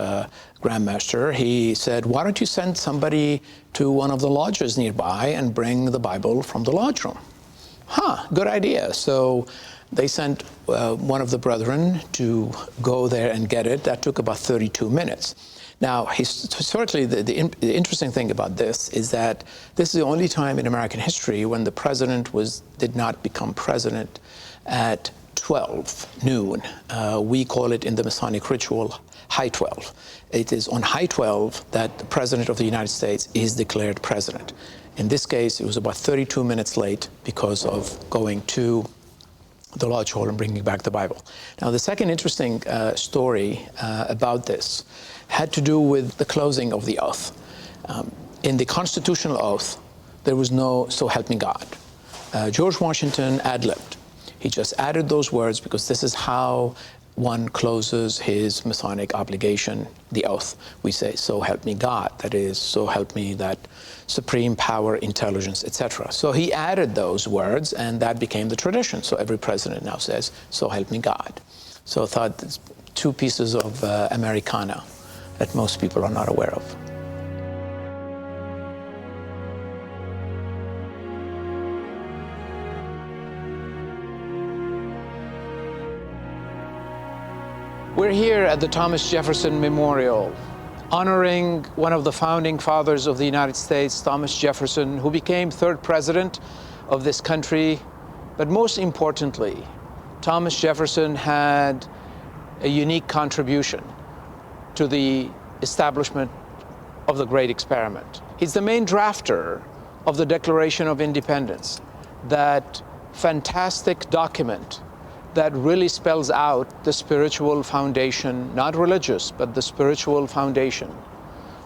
Grand Master. He said, why don't you send somebody to one of the lodges nearby and bring the Bible from the lodge room? Good idea. So they sent one of the brethren to go there and get it. That took about 32 minutes. Now, historically, the interesting thing about this is that this is the only time in American history when the president did not become president at 12 noon. We call it in the Masonic ritual high 12. It is on high 12 that the president of the United States is declared president. In this case, it was about 32 minutes late because of going to the lodge hole and bringing back the Bible. Now, the second interesting story about this had to do with the closing of the oath. In the constitutional oath, there was no "so help me God." George Washington ad-libbed. He just added those words because this is how one closes his Masonic obligation, the oath. We say, "So help me God," that is, "so help me that supreme power, intelligence," etc. So he added those words, and that became the tradition. So every president now says, "So help me God." So I thought it's two pieces of Americana that most people are not aware of. We're here at the Thomas Jefferson Memorial, honoring one of the founding fathers of the United States, Thomas Jefferson, who became third president of this country. But most importantly, Thomas Jefferson had a unique contribution to the establishment of the Great Experiment. He's the main drafter of the Declaration of Independence, that fantastic document that really spells out the spiritual foundation, not religious, but the spiritual foundation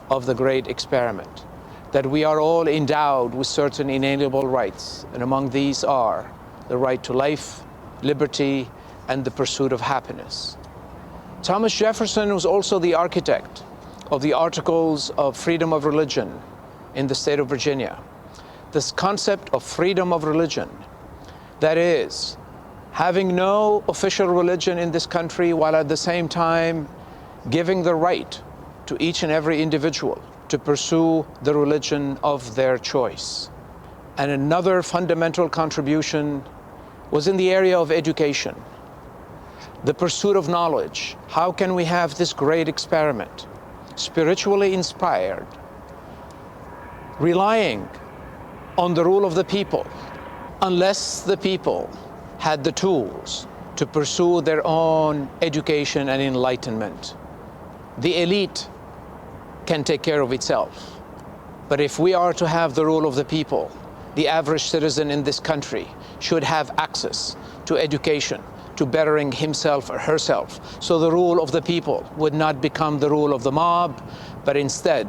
of the Great Experiment, that we are all endowed with certain inalienable rights, and among these are the right to life, liberty, and the pursuit of happiness. Thomas Jefferson was also the architect of the Articles of Freedom of Religion in the state of Virginia. This concept of freedom of religion, that is, having no official religion in this country, while at the same time giving the right to each and every individual to pursue the religion of their choice. And another fundamental contribution was in the area of education, the pursuit of knowledge. How can we have this great experiment, spiritually inspired, relying on the rule of the people, unless the people had the tools to pursue their own education and enlightenment? The elite can take care of itself. But if we are to have the rule of the people, the average citizen in this country should have access to education, to bettering himself or herself. So the rule of the people would not become the rule of the mob, but instead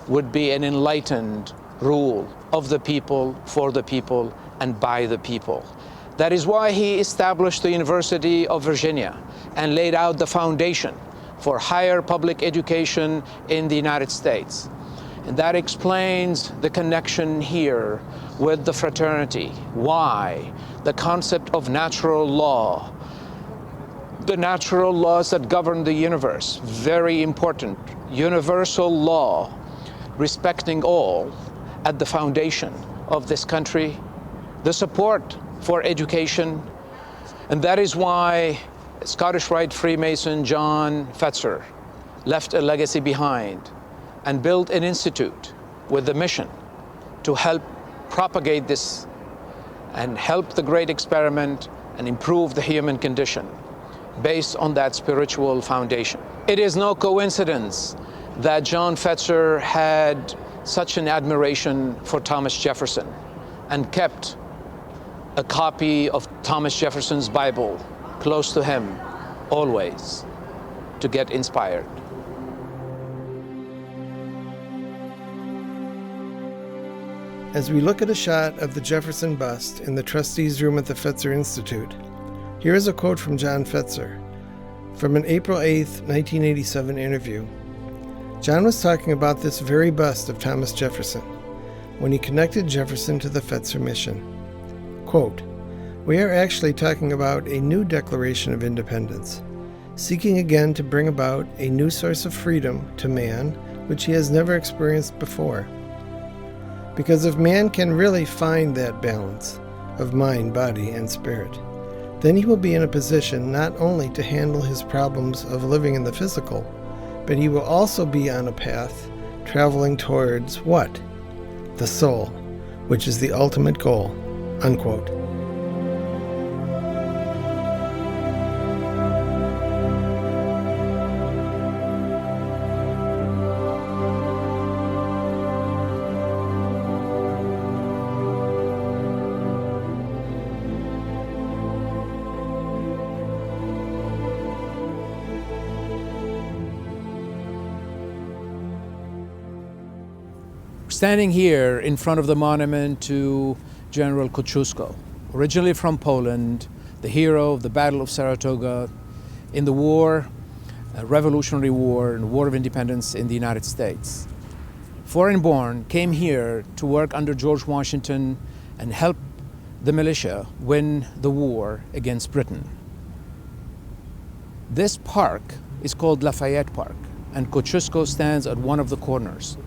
would be an enlightened rule of the people, for the people, and by the people. That is why he established the University of Virginia and laid out the foundation for higher public education in the United States. And that explains the connection here with the fraternity. Why? The concept of natural law, the natural laws that govern the universe, very important. Universal law, respecting all, at the foundation of this country, the support for education. And that is why Scottish Rite Freemason John Fetzer left a legacy behind and built an institute with the mission to help propagate this and help the Great Experiment and improve the human condition based on that spiritual foundation. It is no coincidence that John Fetzer had such an admiration for Thomas Jefferson and kept a copy of Thomas Jefferson's Bible close to him always to get inspired. As we look at a shot of the Jefferson bust in the trustees' room at the Fetzer Institute, here is a quote from John Fetzer from an April 8, 1987 interview. John was talking about this very bust of Thomas Jefferson when he connected Jefferson to the Fetzer mission. Quote, "We are actually talking about a new Declaration of Independence, seeking again to bring about a new source of freedom to man which he has never experienced before. Because if man can really find that balance of mind, body, and spirit, then he will be in a position not only to handle his problems of living in the physical, but he will also be on a path traveling towards what? The soul, which is the ultimate goal." Unquote. Standing here in front of the monument to General Kosciuszko, originally from Poland, the hero of the Battle of Saratoga in the war, Revolutionary War and War of Independence in the United States. Foreign-born, came here to work under George Washington and help the militia win the war against Britain. This park is called Lafayette Park, and Kosciuszko stands at one of the corners.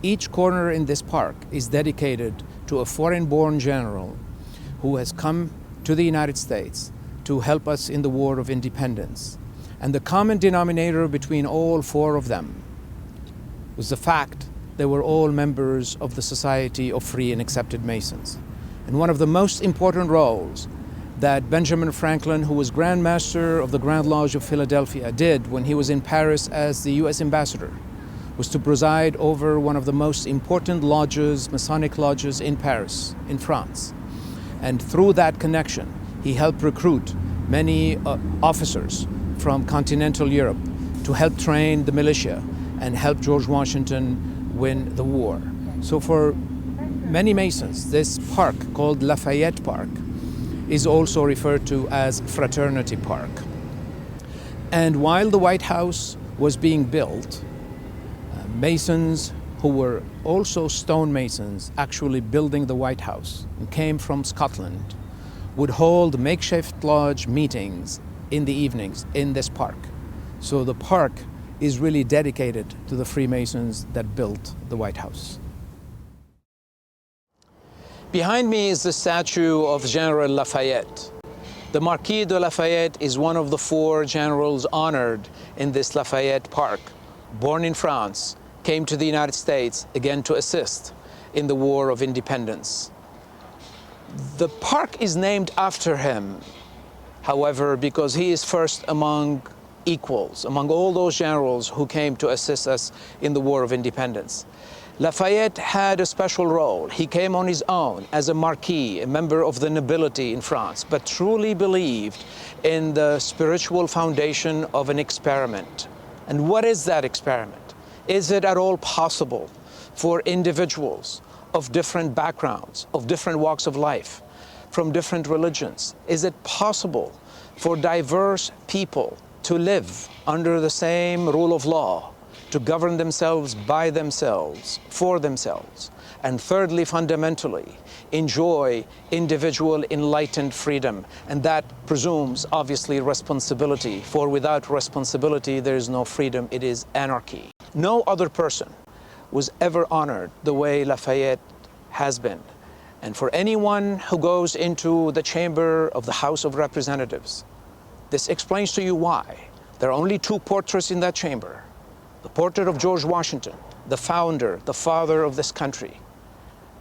Each corner in this park is dedicated to a foreign-born general who has come to the United States to help us in the War of Independence. And the common denominator between all four of them was the fact they were all members of the Society of Free and Accepted Masons. And one of the most important roles that Benjamin Franklin, who was Grand Master of the Grand Lodge of Philadelphia, did when he was in Paris as the US ambassador, was to preside over one of the most important lodges, Masonic lodges in Paris, in France. And through that connection, he helped recruit many officers from continental Europe to help train the militia and help George Washington win the war. So for many Masons, this park called Lafayette Park is also referred to as Fraternity Park. And while the White House was being built, Masons who were also stonemasons actually building the White House and came from Scotland would hold makeshift lodge meetings in the evenings in this park. So the park is really dedicated to the Freemasons that built the White House. Behind me is the statue of General Lafayette. The Marquis de Lafayette is one of the four generals honored in this Lafayette Park. Born in France, came to the United States again to assist in the War of Independence. The park is named after him, however, because he is first among equals, among all those generals who came to assist us in the War of Independence. Lafayette had a special role. He came on his own as a marquis, a member of the nobility in France, but truly believed in the spiritual foundation of an experiment. And what is that experiment? Is it at all possible for individuals of different backgrounds, of different walks of life, from different religions? Is it possible for diverse people to live under the same rule of law, to govern themselves by themselves, for themselves? And thirdly, fundamentally, enjoy individual enlightened freedom. And that presumes, obviously, responsibility. For without responsibility, there is no freedom. It is anarchy. No other person was ever honored the way Lafayette has been. And for anyone who goes into the chamber of the House of Representatives, this explains to you why. There are only two portraits in that chamber. The portrait of George Washington, the founder, the father of this country,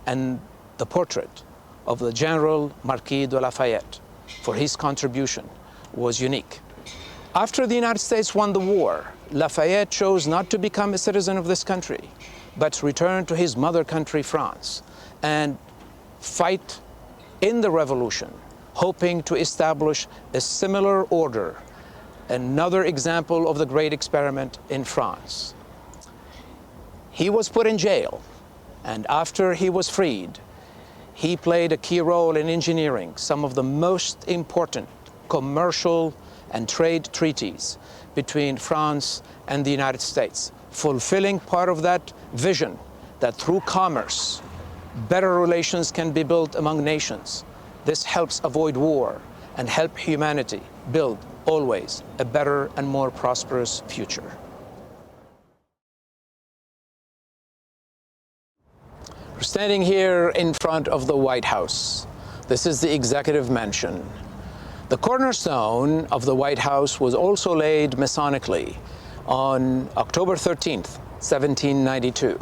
and the portrait of the General Marquis de Lafayette, for his contribution was unique. After the United States won the war, Lafayette chose not to become a citizen of this country, but return to his mother country, France, and fight in the revolution, hoping to establish a similar order, another example of the great experiment in France. He was put in jail, and after he was freed, he played a key role in engineering some of the most important commercial and trade treaties between France and the United States, fulfilling part of that vision that through commerce, better relations can be built among nations. This helps avoid war and help humanity build always a better and more prosperous future. We're standing here in front of the White House. This is the executive mansion. The cornerstone of the White House was also laid Masonically on October 13th, 1792.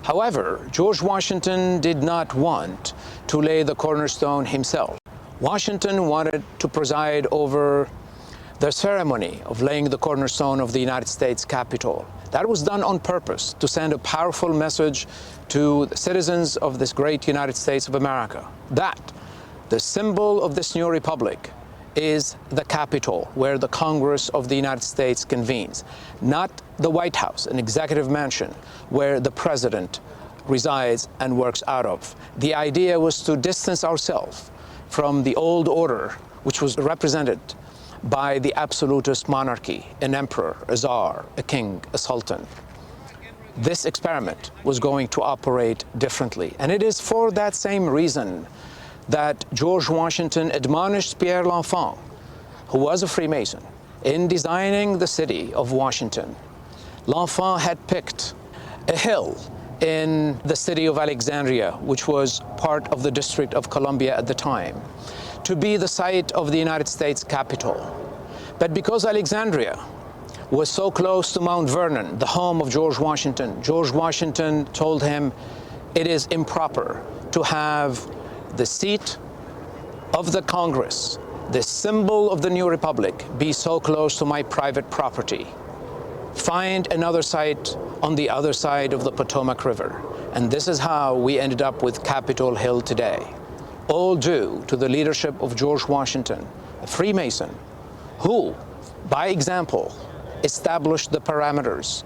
However, George Washington did not want to lay the cornerstone himself. Washington wanted to preside over the ceremony of laying the cornerstone of the United States Capitol. That was done on purpose to send a powerful message to the citizens of this great United States of America that the symbol of this new republic is the Capitol, where the Congress of the United States convenes, not the White House, an executive mansion, where the president resides and works out of. The idea was to distance ourselves from the old order, which was represented by the absolutist monarchy, an emperor, a czar, a king, a sultan. This experiment was going to operate differently. And it is for that same reason that George Washington admonished Pierre l'Enfant, who was a Freemason, in designing the city of Washington. L'Enfant had picked a hill in the city of Alexandria, which was part of the District of Columbia at the time, to be the site of the United States Capitol. But because Alexandria was so close to Mount Vernon, the home of George Washington told him it is improper to have the seat of the Congress, the symbol of the new republic, be so close to my private property. Find another site on the other side of the Potomac River. And this is how we ended up with Capitol Hill today, all due to the leadership of George Washington, a Freemason, who, by example, established the parameters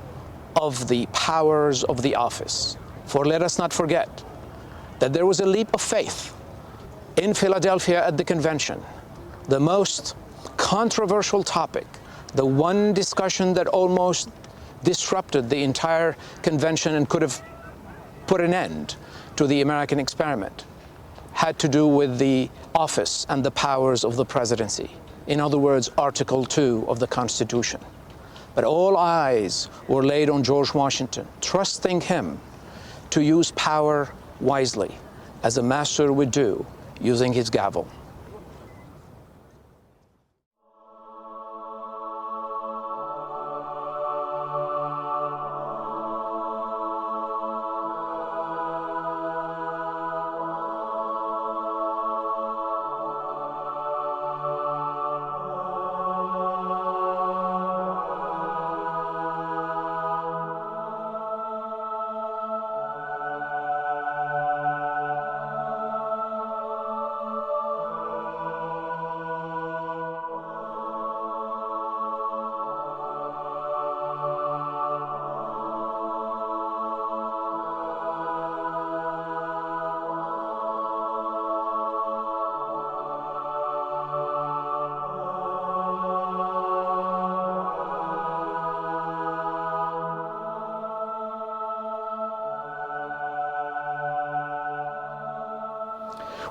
of the powers of the office. For let us not forget that there was a leap of faith in Philadelphia at the convention. The most controversial topic, the one discussion that almost disrupted the entire convention and could have put an end to the American experiment, had to do with the office and the powers of the presidency. In other words, Article 2 of the Constitution. But all eyes were laid on George Washington, trusting him to use power wisely, as a master would do, using his gavel.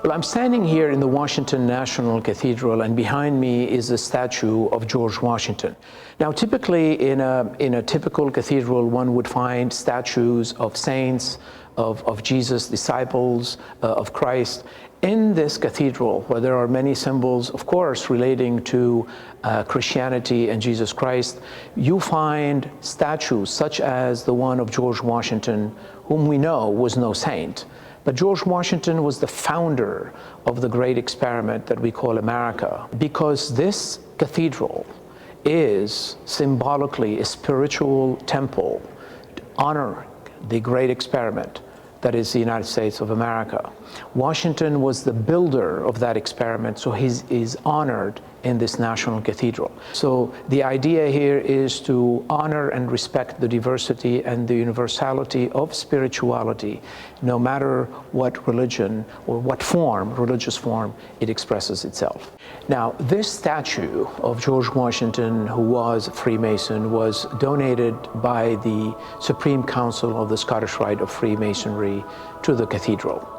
Well, I'm standing here in the Washington National Cathedral, and behind me is a statue of George Washington. Now, typically in a typical cathedral, one would find statues of saints, of Jesus' disciples, of Christ. In this cathedral, where there are many symbols, of course, relating to Christianity and Jesus Christ, you find statues such as the one of George Washington, whom we know was no saint. But George Washington was the founder of the great experiment that we call America, because this cathedral is symbolically a spiritual temple to honor the great experiment that is the United States of America. Washington was the builder of that experiment, so he is honored in this national cathedral. So the idea here is to honor and respect the diversity and the universality of spirituality, no matter what religion or what form, religious form, it expresses itself. Now, this statue of George Washington, who was a Freemason, was donated by the Supreme Council of the Scottish Rite of Freemasonry to the cathedral.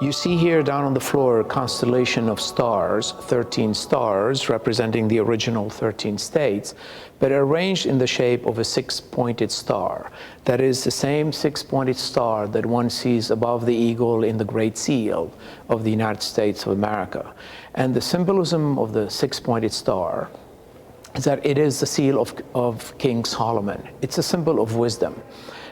You see here down on the floor a constellation of stars, 13 stars representing the original 13 states, but arranged in the shape of a six-pointed star. That is the same six-pointed star that one sees above the eagle in the Great Seal of the United States of America. And the symbolism of the six-pointed star is that it is the seal of King Solomon. It's a symbol of wisdom.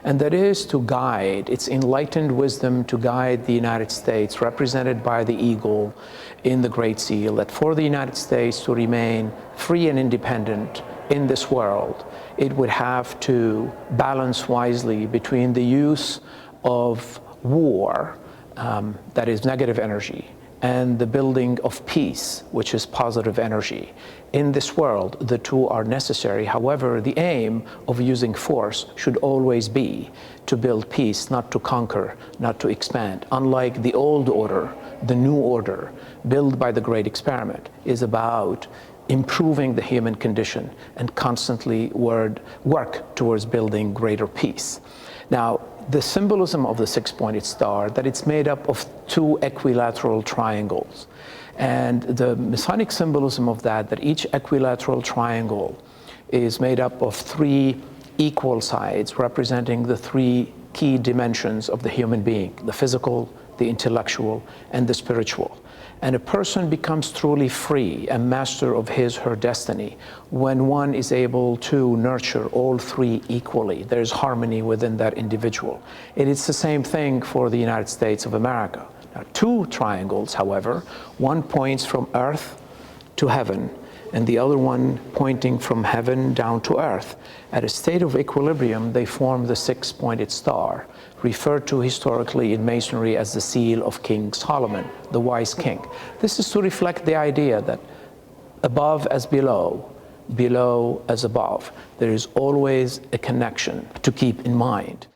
And that is to guide, it's enlightened wisdom to guide the United States, represented by the eagle in the Great Seal, that for the United States to remain free and independent in this world, it would have to balance wisely between the use of war, that is negative energy, and the building of peace, which is positive energy. In this world, the two are necessary. However, the aim of using force should always be to build peace, not to conquer, not to expand. Unlike the old order, the new order, built by the Great Experiment, is about improving the human condition and constantly work towards building greater peace. Now, the symbolism of the six-pointed star, that it's made up of two equilateral triangles. And the Masonic symbolism of that each equilateral triangle is made up of three equal sides representing the three key dimensions of the human being: the physical, the intellectual, and the spiritual. And a person becomes truly free, a master of her destiny, when one is able to nurture all three equally. There's harmony within that individual. And it's the same thing for the United States of America. Now, two triangles, however, one points from earth to heaven, and the other one pointing from heaven down to earth. At a state of equilibrium, they form the six-pointed star, referred to historically in Masonry as the seal of King Solomon, the wise king. This is to reflect the idea that above as below, below as above, there is always a connection to keep in mind.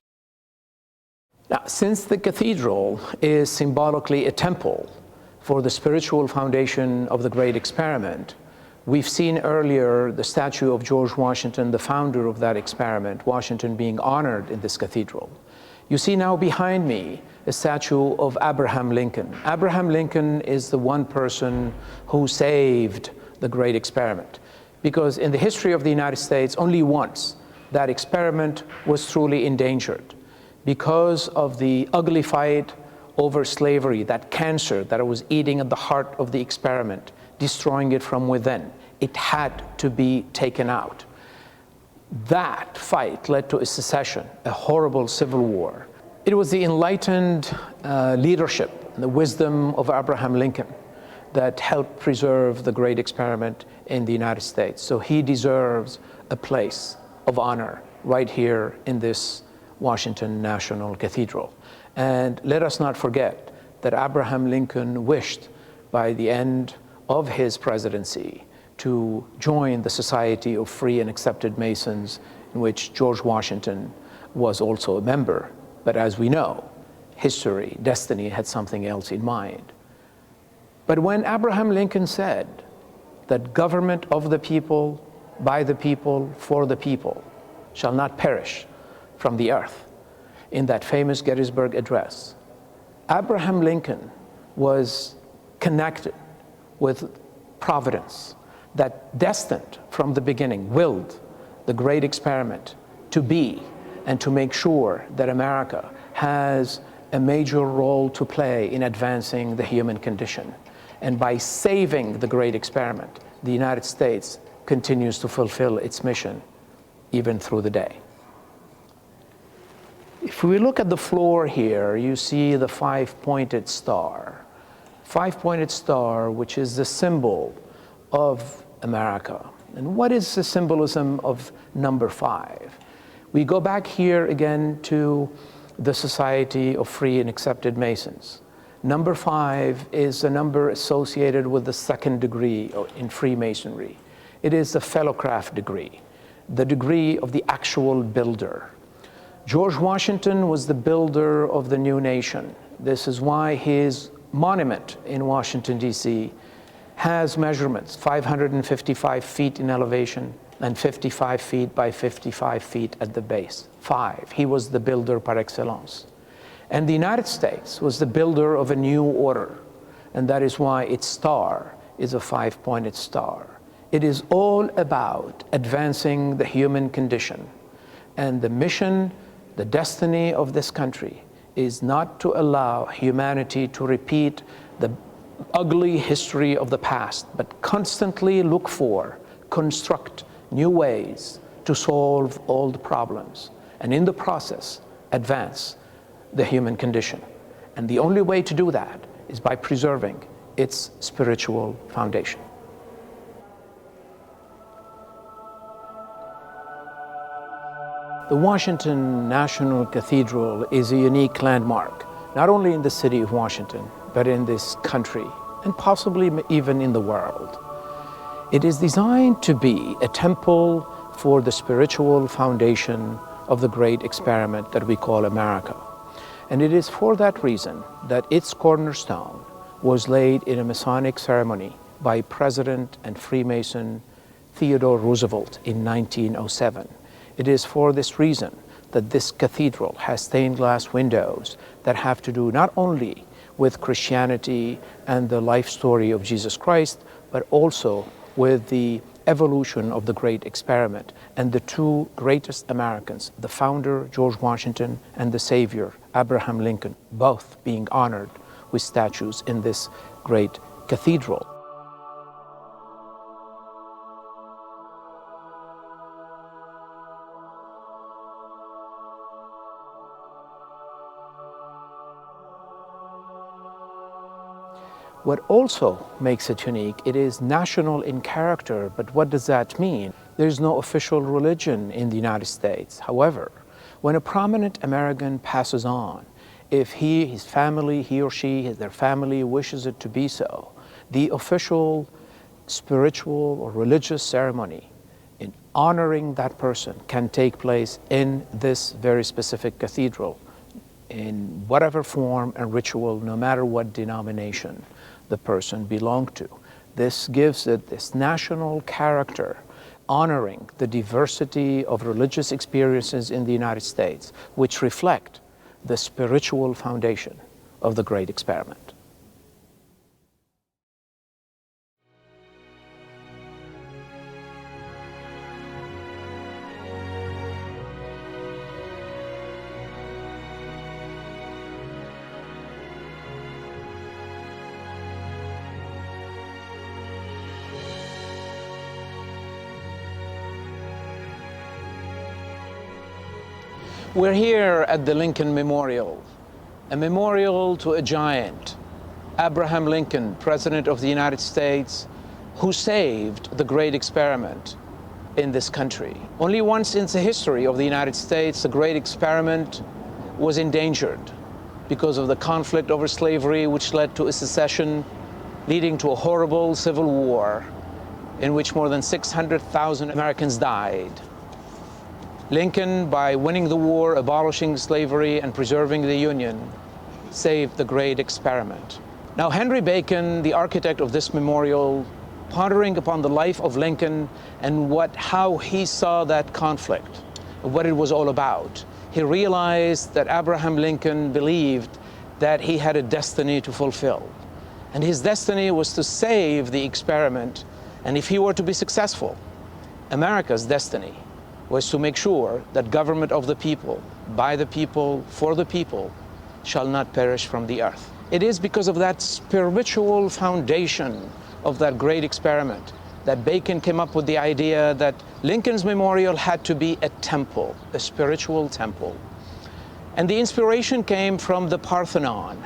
Now, since the cathedral is symbolically a temple for the spiritual foundation of the Great Experiment, we've seen earlier the statue of George Washington, the founder of that experiment, Washington being honored in this cathedral. You see now behind me a statue of Abraham Lincoln. Abraham Lincoln is the one person who saved the Great Experiment, because in the history of the United States, only once that experiment was truly endangered. Because of the ugly fight over slavery, that cancer that was eating at the heart of the experiment, destroying it from within, it had to be taken out. That fight led to a secession, a horrible civil war. It was the enlightened leadership and the wisdom of Abraham Lincoln that helped preserve the Great Experiment in the United States. So he deserves a place of honor right here in this Washington National Cathedral. And let us not forget that Abraham Lincoln wished by the end of his presidency to join the Society of Free and Accepted Masons, in which George Washington was also a member. But as we know, history, destiny had something else in mind. But when Abraham Lincoln said that government of the people, by the people, for the people, shall not perish from the earth, in that famous Gettysburg Address, Abraham Lincoln was connected with providence that destined from the beginning, willed the Great Experiment to be and to make sure that America has a major role to play in advancing the human condition. And by saving the Great Experiment, the United States continues to fulfill its mission even through the day. If we look at the floor here, you see the five-pointed star. Five-pointed star, which is the symbol of America. And what is the symbolism of number 5? We go back here again to the Society of Free and Accepted Masons. Number 5 is a number associated with the second degree in Freemasonry. It is the fellowcraft degree, the degree of the actual builder. George Washington was the builder of the new nation. This is why his monument in Washington, D.C. has measurements, 555 feet in elevation and 55 feet by 55 feet at the base. 5. He was the builder par excellence. And the United States was the builder of a new order, and that is why its star is a five-pointed star. It is all about advancing the human condition, and the mission, the destiny of this country is not to allow humanity to repeat the ugly history of the past, but constantly look for, construct new ways to solve old problems, and in the process, advance the human condition. And the only way to do that is by preserving its spiritual foundation. The Washington National Cathedral is a unique landmark, not only in the city of Washington, but in this country, and possibly even in the world. It is designed to be a temple for the spiritual foundation of the great experiment that we call America. And it is for that reason that its cornerstone was laid in a Masonic ceremony by President and Freemason Theodore Roosevelt in 1907. It is for this reason that this cathedral has stained glass windows that have to do not only with Christianity and the life story of Jesus Christ, but also with the evolution of the great experiment and the two greatest Americans, the founder, George Washington, and the savior, Abraham Lincoln, both being honored with statues in this great cathedral. What also makes it unique, it is national in character, but what does that mean? There's no official religion in the United States. However, when a prominent American passes on, if he, his family, he or she, their family wishes it to be so, the official spiritual or religious ceremony in honoring that person can take place in this very specific cathedral in whatever form and ritual, no matter what denomination the person belonged to. This gives it this national character, honoring the diversity of religious experiences in the United States, which reflect the spiritual foundation of the great experiment. We're here at the Lincoln Memorial, a memorial to a giant, Abraham Lincoln, President of the United States, who saved the great experiment in this country. Only once in the history of the United States, the great experiment was endangered because of the conflict over slavery, which led to a secession, leading to a horrible civil war in which more than 600,000 Americans died. Lincoln, by winning the war, abolishing slavery, and preserving the Union, saved the great experiment. Now, Henry Bacon, the architect of this memorial, pondering upon the life of Lincoln and how he saw that conflict, what it was all about, he realized that Abraham Lincoln believed that he had a destiny to fulfill. And his destiny was to save the experiment, and if he were to be successful, America's destiny was to make sure that government of the people, by the people, for the people, shall not perish from the earth. It is because of that spiritual foundation of that great experiment that Bacon came up with the idea that Lincoln's memorial had to be a temple, a spiritual temple. And the inspiration came from the Parthenon.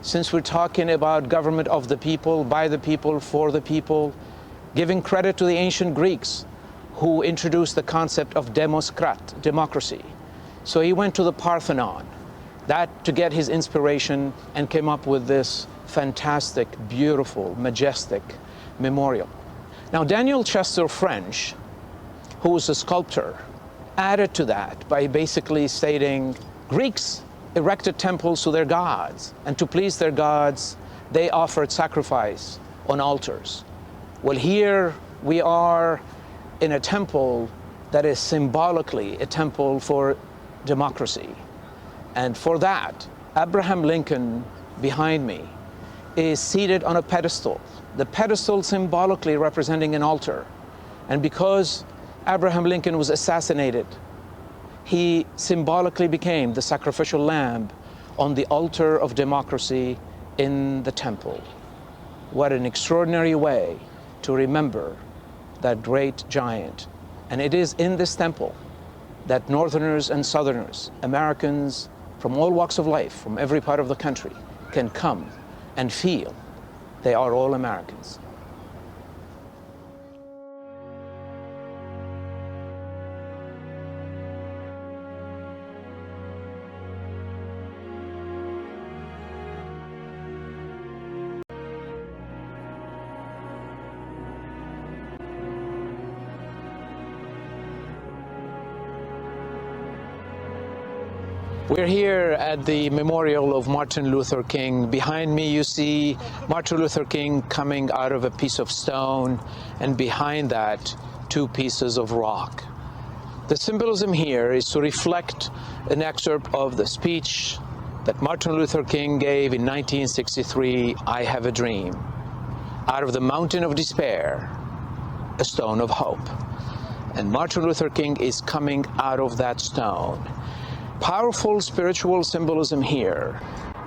Since we're talking about government of the people, by the people, for the people, giving credit to the ancient Greeks who introduced the concept of demoscrat, democracy. So he went to the Parthenon, that to get his inspiration, and came up with this fantastic, beautiful, majestic memorial. Now, Daniel Chester French, who was a sculptor, added to that by basically stating Greeks erected temples to their gods, and to please their gods, they offered sacrifice on altars. Well, here we are in a temple that is symbolically a temple for democracy. And for that, Abraham Lincoln, behind me, is seated on a pedestal, the pedestal symbolically representing an altar. And because Abraham Lincoln was assassinated, he symbolically became the sacrificial lamb on the altar of democracy in the temple. What an extraordinary way to remember that great giant. And it is in this temple that Northerners and Southerners, Americans from all walks of life, from every part of the country, can come and feel they are all Americans. We're here at the memorial of Martin Luther King. Behind me you see Martin Luther King coming out of a piece of stone, and behind that, two pieces of rock. The symbolism here is to reflect an excerpt of the speech that Martin Luther King gave in 1963, "I have a dream. Out of the mountain of despair, a stone of hope." And Martin Luther King is coming out of that stone. Powerful spiritual symbolism here.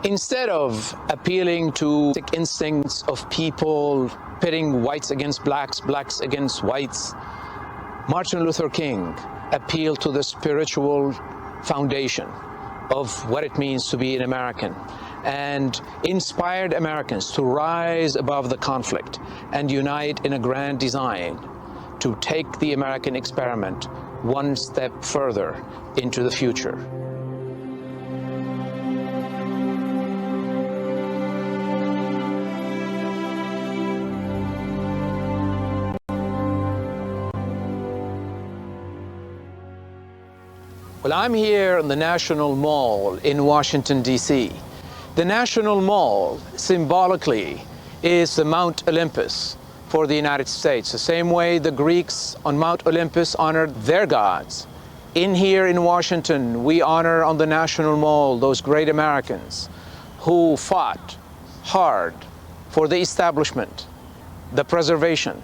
Instead of appealing to the instincts of people, pitting whites against blacks, blacks against whites, Martin Luther King appealed to the spiritual foundation of what it means to be an American, and inspired Americans to rise above the conflict and unite in a grand design to take the American experiment one step further into the future. Well, I'm here in the National Mall in Washington, D.C. The National Mall, symbolically, is the Mount Olympus for the United States. The same way the Greeks on Mount Olympus honored their gods. Here in Washington, we honor on the National Mall those great Americans who fought hard for the establishment, the preservation,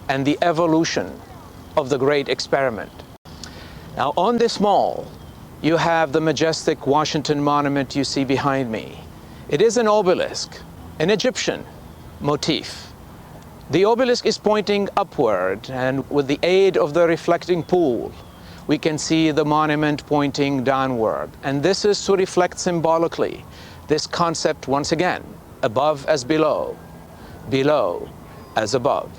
and the evolution of the great experiment. Now, on this mall, you have the majestic Washington Monument you see behind me. It is an obelisk, an Egyptian motif. The obelisk is pointing upward, and with the aid of the reflecting pool, we can see the monument pointing downward. And this is to reflect symbolically this concept once again, above as below, below as above.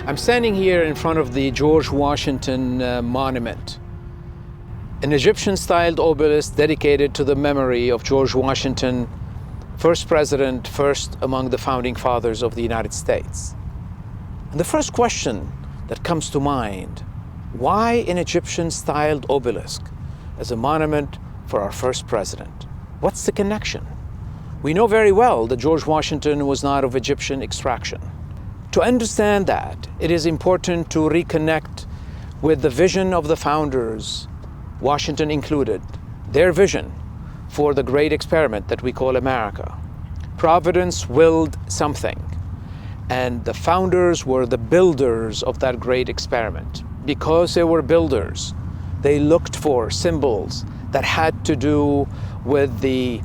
I'm standing here in front of the George Washington Monument, an Egyptian-styled obelisk dedicated to the memory of George Washington, first president, first among the founding fathers of the United States. And the first question that comes to mind, why an Egyptian-styled obelisk as a monument for our first president? What's the connection? We know very well that George Washington was not of Egyptian extraction. To understand that, it is important to reconnect with the vision of the founders, Washington included, their vision for the great experiment that we call America. Providence willed something, and the founders were the builders of that great experiment. Because they were builders, they looked for symbols that had to do with the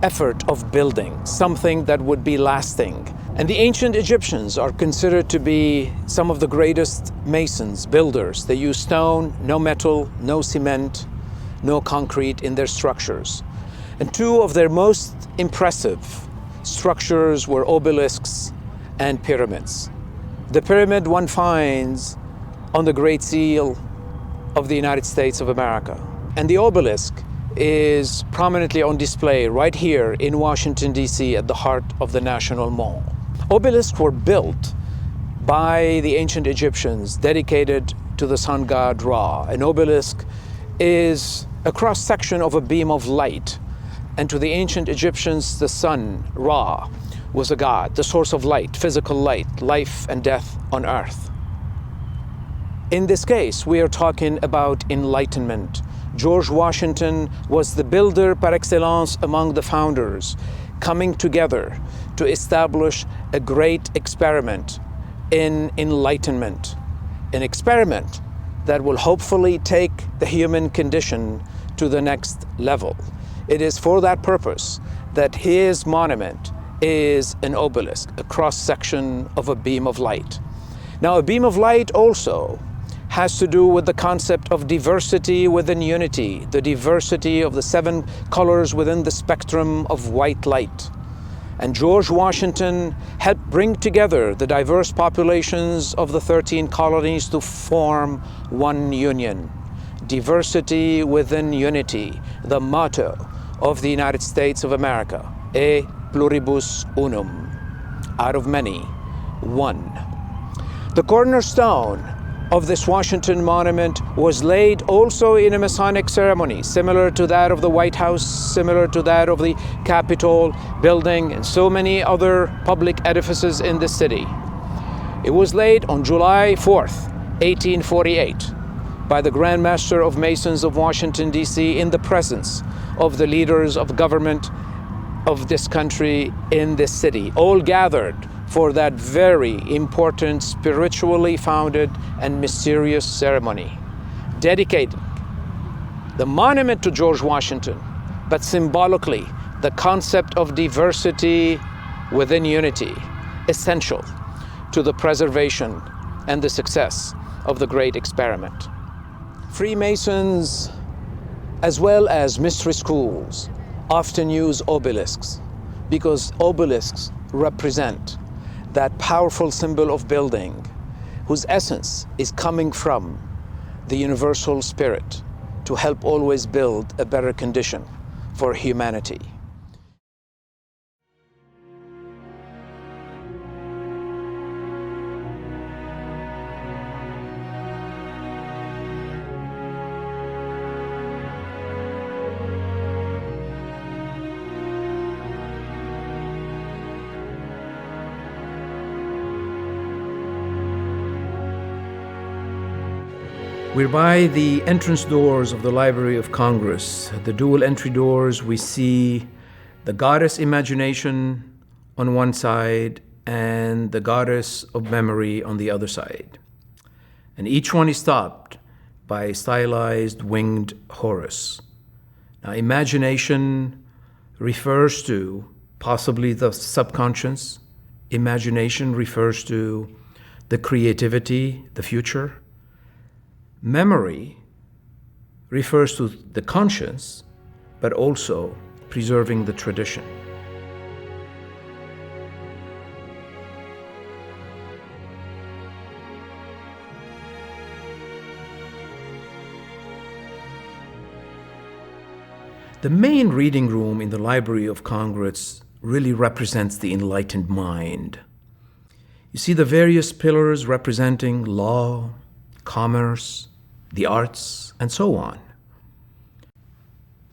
effort of building, something that would be lasting. And the ancient Egyptians are considered to be some of the greatest masons, builders. They used stone, no metal, no cement, no concrete in their structures. And two of their most impressive structures were obelisks and pyramids. The pyramid one finds on the Great Seal of the United States of America. And the obelisk is prominently on display right here in Washington, D.C. at the heart of the National Mall. Obelisks were built by the ancient Egyptians, dedicated to the sun god Ra. An obelisk is a cross-section of a beam of light. And to the ancient Egyptians, the sun, Ra, was a god, the source of light, physical light, life and death on earth. In this case, we are talking about enlightenment. George Washington was the builder par excellence among the founders, coming together to establish a great experiment in enlightenment, an experiment that will hopefully take the human condition to the next level. It is for that purpose that his monument is an obelisk, a cross-section of a beam of light. Now, a beam of light also has to do with the concept of diversity within unity, the diversity of the 7 colors within the spectrum of white light. And George Washington helped bring together the diverse populations of the 13 colonies to form one union. Diversity within unity, the motto of the United States of America, e pluribus unum, out of many, one. The cornerstone of this Washington monument was laid also in a Masonic ceremony, similar to that of the White House, similar to that of the Capitol building, and so many other public edifices in the city. It was laid on July 4th, 1848, by the Grand Master of Masons of Washington, D.C., in the presence of the leaders of government of this country in this city, all gathered for that very important, spiritually founded and mysterious ceremony, dedicating the monument to George Washington, but symbolically the concept of diversity within unity, essential to the preservation and the success of the great experiment. Freemasons, as well as mystery schools, often use obelisks because obelisks represent that powerful symbol of building whose essence is coming from the universal spirit to help always build a better condition for humanity. We're by the entrance doors of the Library of Congress. The dual entry doors, we see the goddess imagination on one side and the goddess of memory on the other side. And each one is topped by a stylized winged Horus. Now, imagination refers to possibly the subconscious. Imagination refers to the creativity, the future. Memory refers to the conscience, but also preserving the tradition. The main reading room in the Library of Congress really represents the enlightened mind. You see the various pillars representing law, commerce, the arts, and so on.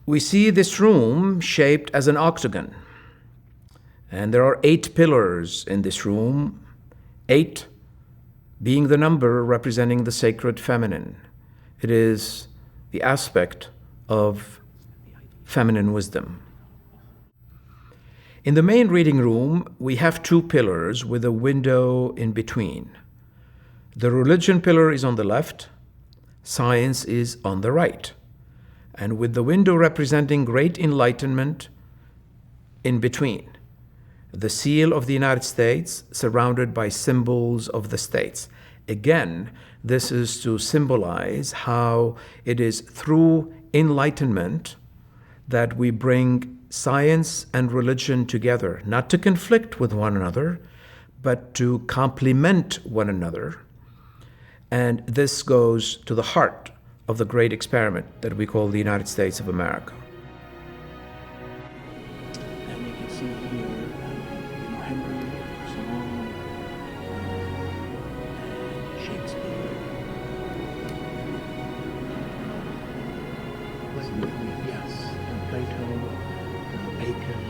We see this room shaped as an octagon, and there are 8 pillars in this room, 8 being the number representing the sacred feminine. It is the aspect of feminine wisdom. In the main reading room, we have 2 pillars with a window in between. The religion pillar is on the left, science is on the right, and with the window representing great enlightenment in between. The seal of the United States surrounded by symbols of the states. Again, this is to symbolize how it is through enlightenment that we bring science and religion together, not to conflict with one another, but to complement one another. And this goes to the heart of the great experiment that we call the United States of America. And you can see here Henry, Simone, and Shakespeare. Yes, and Plato, Bacon.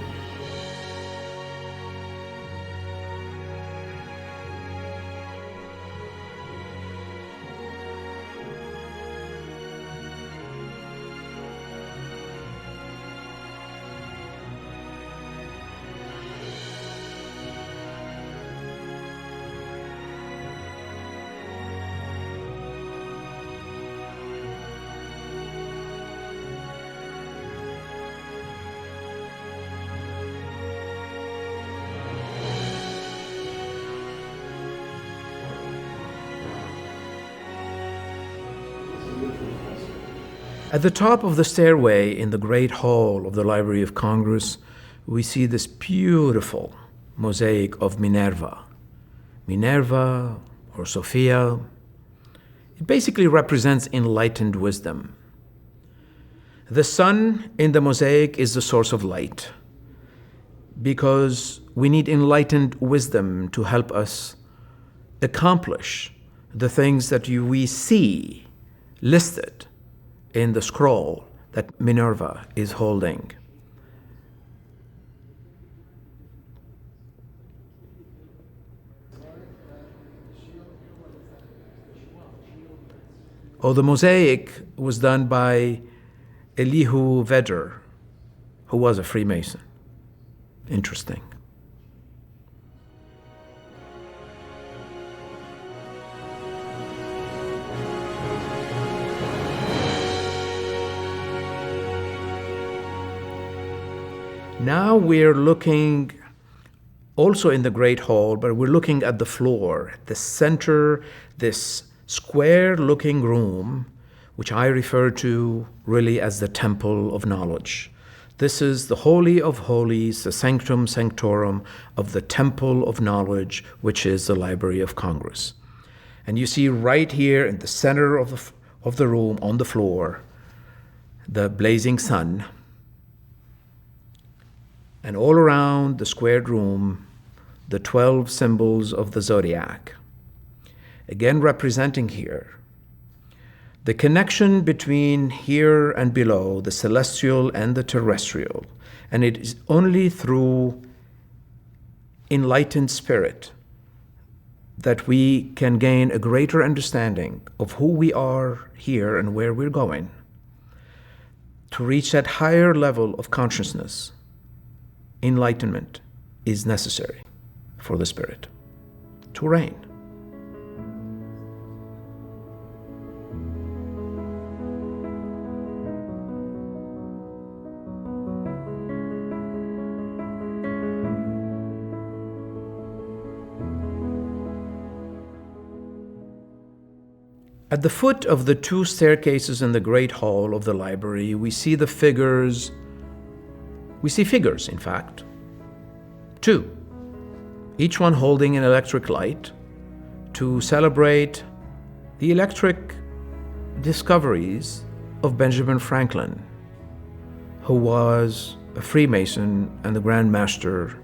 At the top of the stairway in the Great Hall of the Library of Congress, we see this beautiful mosaic of Minerva. Minerva or Sophia, it basically represents enlightened wisdom. The sun in the mosaic is the source of light because we need enlightened wisdom to help us accomplish the things that we see listed in the scroll that Minerva is holding. Oh, the mosaic was done by Elihu Fetzer, who was a Freemason. Interesting. Now we're looking also in the Great Hall, but we're looking at the floor, the center, this square-looking room, which I refer to really as the Temple of Knowledge. This is the Holy of Holies, the Sanctum Sanctorum of the Temple of Knowledge, which is the Library of Congress. And you see right here in the center of the room, on the floor, the blazing sun. And all around the squared room, the 12 symbols of the zodiac. Again, representing here the connection between here and below, the celestial and the terrestrial. And it is only through enlightened spirit that we can gain a greater understanding of who we are here and where we're going. To reach that higher level of consciousness, enlightenment is necessary for the spirit to reign. At the foot of the 2 staircases in the Great Hall of the library, we see figures, in fact, 2, each one holding an electric light to celebrate the electric discoveries of Benjamin Franklin, who was a Freemason and the Grand Master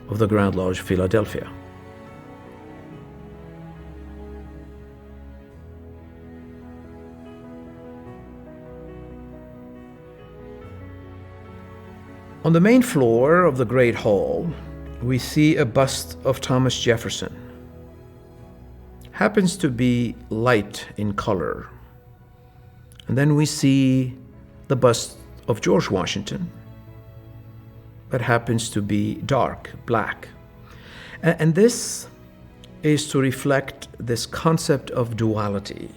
of the Grand Lodge, Philadelphia. On the main floor of the Great Hall, we see a bust of Thomas Jefferson. Happens to be light in color. And then we see the bust of George Washington, but happens to be dark, black. And this is to reflect this concept of duality,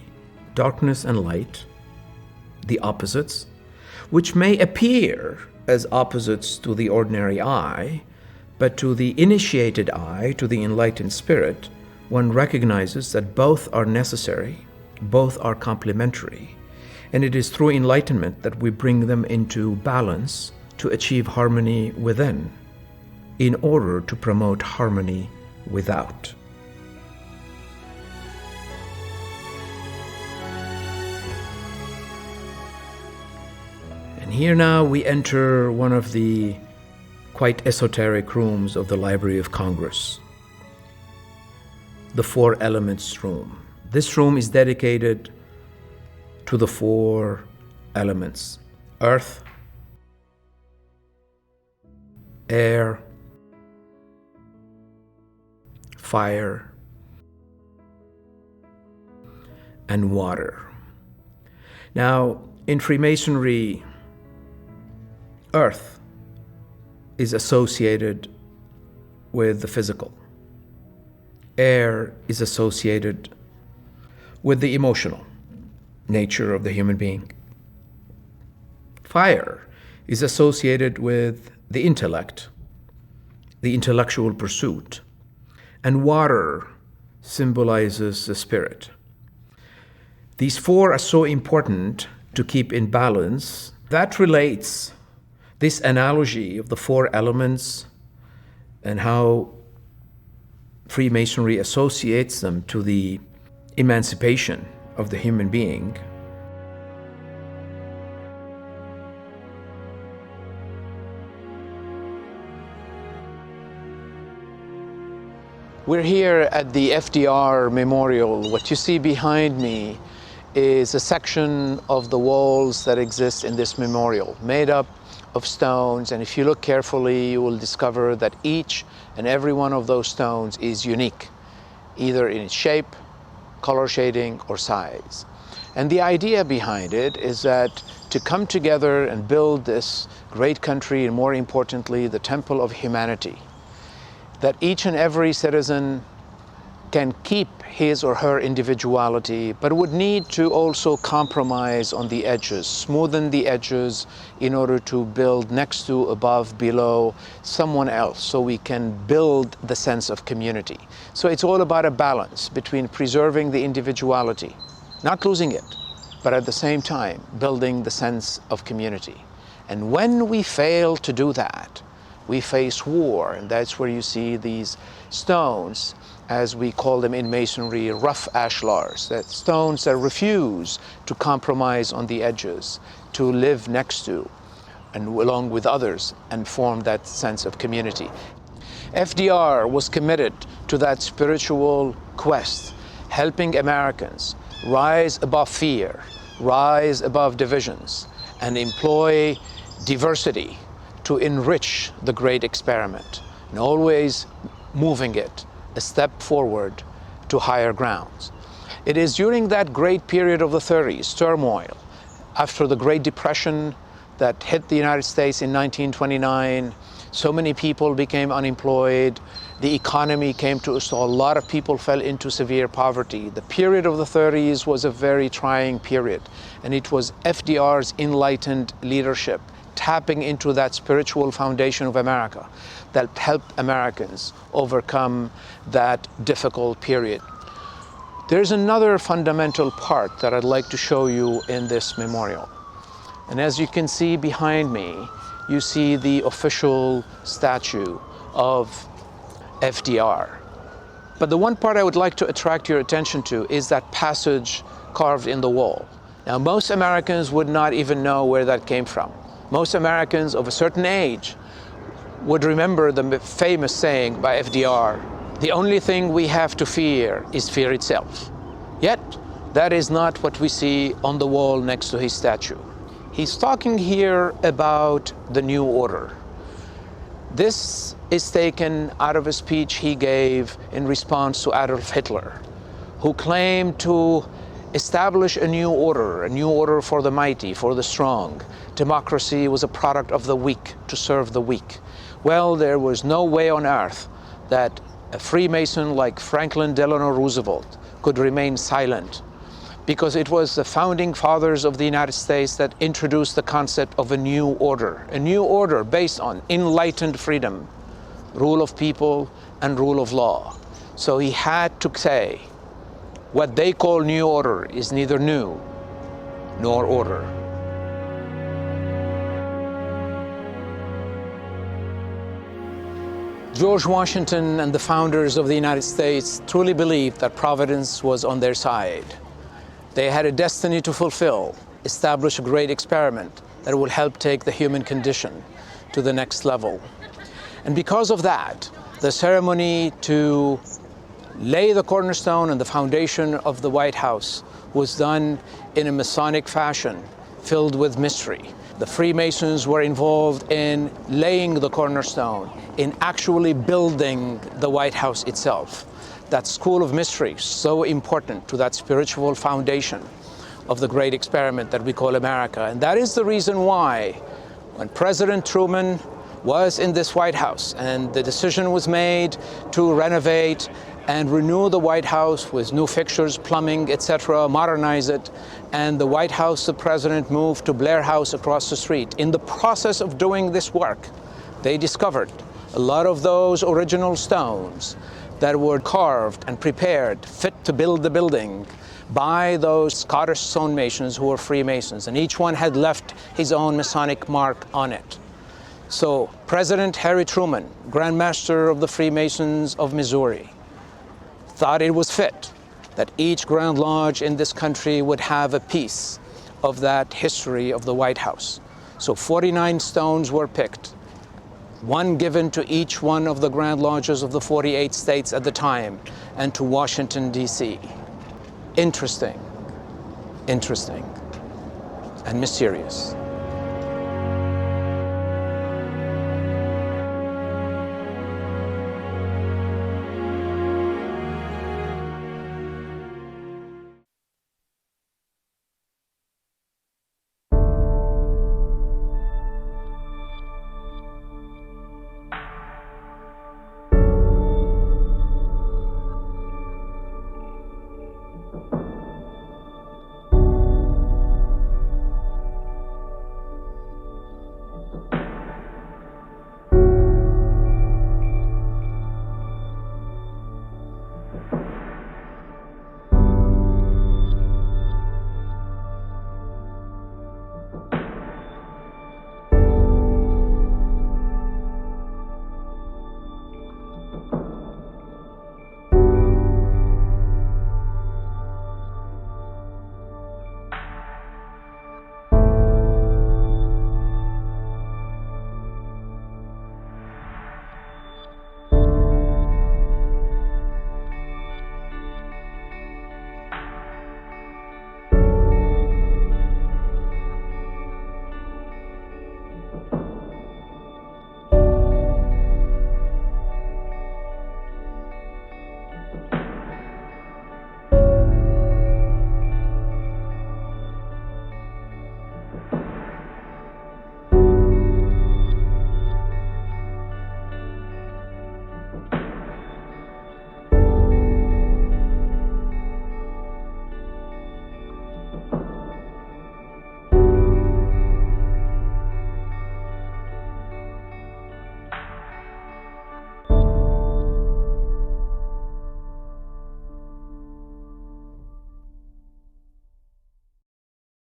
darkness and light, the opposites, which may appear as opposites to the ordinary eye, but to the initiated eye, to the enlightened spirit, one recognizes that both are necessary, both are complementary, and it is through enlightenment that we bring them into balance to achieve harmony within, in order to promote harmony without. And here now we enter one of the quite esoteric rooms of the Library of Congress, the 4 Elements room. This room is dedicated to the 4 elements: earth, air, fire, and water. Now, in Freemasonry, earth is associated with the physical. Air is associated with the emotional nature of the human being. Fire is associated with the intellect, the intellectual pursuit. And water symbolizes the spirit. These 4 are so important to keep in balance. That relates This analogy of the four elements and how Freemasonry associates them to the emancipation of the human being. We're here at the FDR Memorial. What you see behind me is a section of the walls that exist in this memorial, made up of stones, and if you look carefully, you will discover that each and every one of those stones is unique, either in its shape, color shading, or size. And the idea behind it is that to come together and build this great country, and more importantly, the temple of humanity, that each and every citizen can keep his or her individuality, but would need to also compromise on the edges, smoothen the edges in order to build next to, above, below someone else, so we can build the sense of community. So it's all about a balance between preserving the individuality, not losing it, but at the same time building the sense of community. And when we fail to do that, we face war, and that's where you see these stones, as we call them in Masonry, rough ashlars, that stones that refuse to compromise on the edges, to live next to and along with others and form that sense of community. FDR was committed to that spiritual quest, helping Americans rise above fear, rise above divisions, and employ diversity to enrich the great experiment, and always moving it a step forward to higher grounds. It is during that great period of the 30s, turmoil, after the Great Depression that hit the United States in 1929, so many people became unemployed, the economy came to a stall, a lot of people fell into severe poverty. The period of the 30s was a very trying period, and it was FDR's enlightened leadership, tapping into that spiritual foundation of America, that helped Americans overcome that difficult period. There's another fundamental part that I'd like to show you in this memorial. And as you can see behind me, you see the official statue of FDR. But the one part I would like to attract your attention to is that passage carved in the wall. Now, most Americans would not even know where that came from. Most Americans of a certain age would remember the famous saying by FDR, "The only thing we have to fear is fear itself." Yet, that is not what we see on the wall next to his statue. He's talking here about the new order. This is taken out of a speech he gave in response to Adolf Hitler, who claimed to establish a new order for the mighty, for the strong. Democracy was a product of the weak, to serve the weak. Well, there was no way on earth that a Freemason like Franklin Delano Roosevelt could remain silent, because it was the founding fathers of the United States that introduced the concept of a new order based on enlightened freedom, rule of people, and rule of law. So he had to say, what they call new order is neither new nor order. George Washington and the founders of the United States truly believed that Providence was on their side. They had a destiny to fulfill, establish a great experiment that will help take the human condition to the next level. And because of that, the ceremony to lay the cornerstone and the foundation of the White House was done in a Masonic fashion, filled with mystery. The Freemasons were involved in laying the cornerstone, in actually building the White House itself. That school of mystery, so important to that spiritual foundation of the great experiment that we call America. And that is the reason why, when President Truman was in this White House and the decision was made to renovate and renew the White House with new fixtures, plumbing, etc., modernize it, and the White House, the president moved to Blair House across the street. In the process of doing this work, they discovered a lot of those original stones that were carved and prepared, fit to build the building by those Scottish stonemasons who were Freemasons, and each one had left his own Masonic mark on it. So President Harry Truman, Grand Master of the Freemasons of Missouri, thought it was fit that each Grand Lodge in this country would have a piece of that history of the White House. So 49 stones were picked, one given to each one of the Grand Lodges of the 48 states at the time, and to Washington, D.C. Interesting, and mysterious.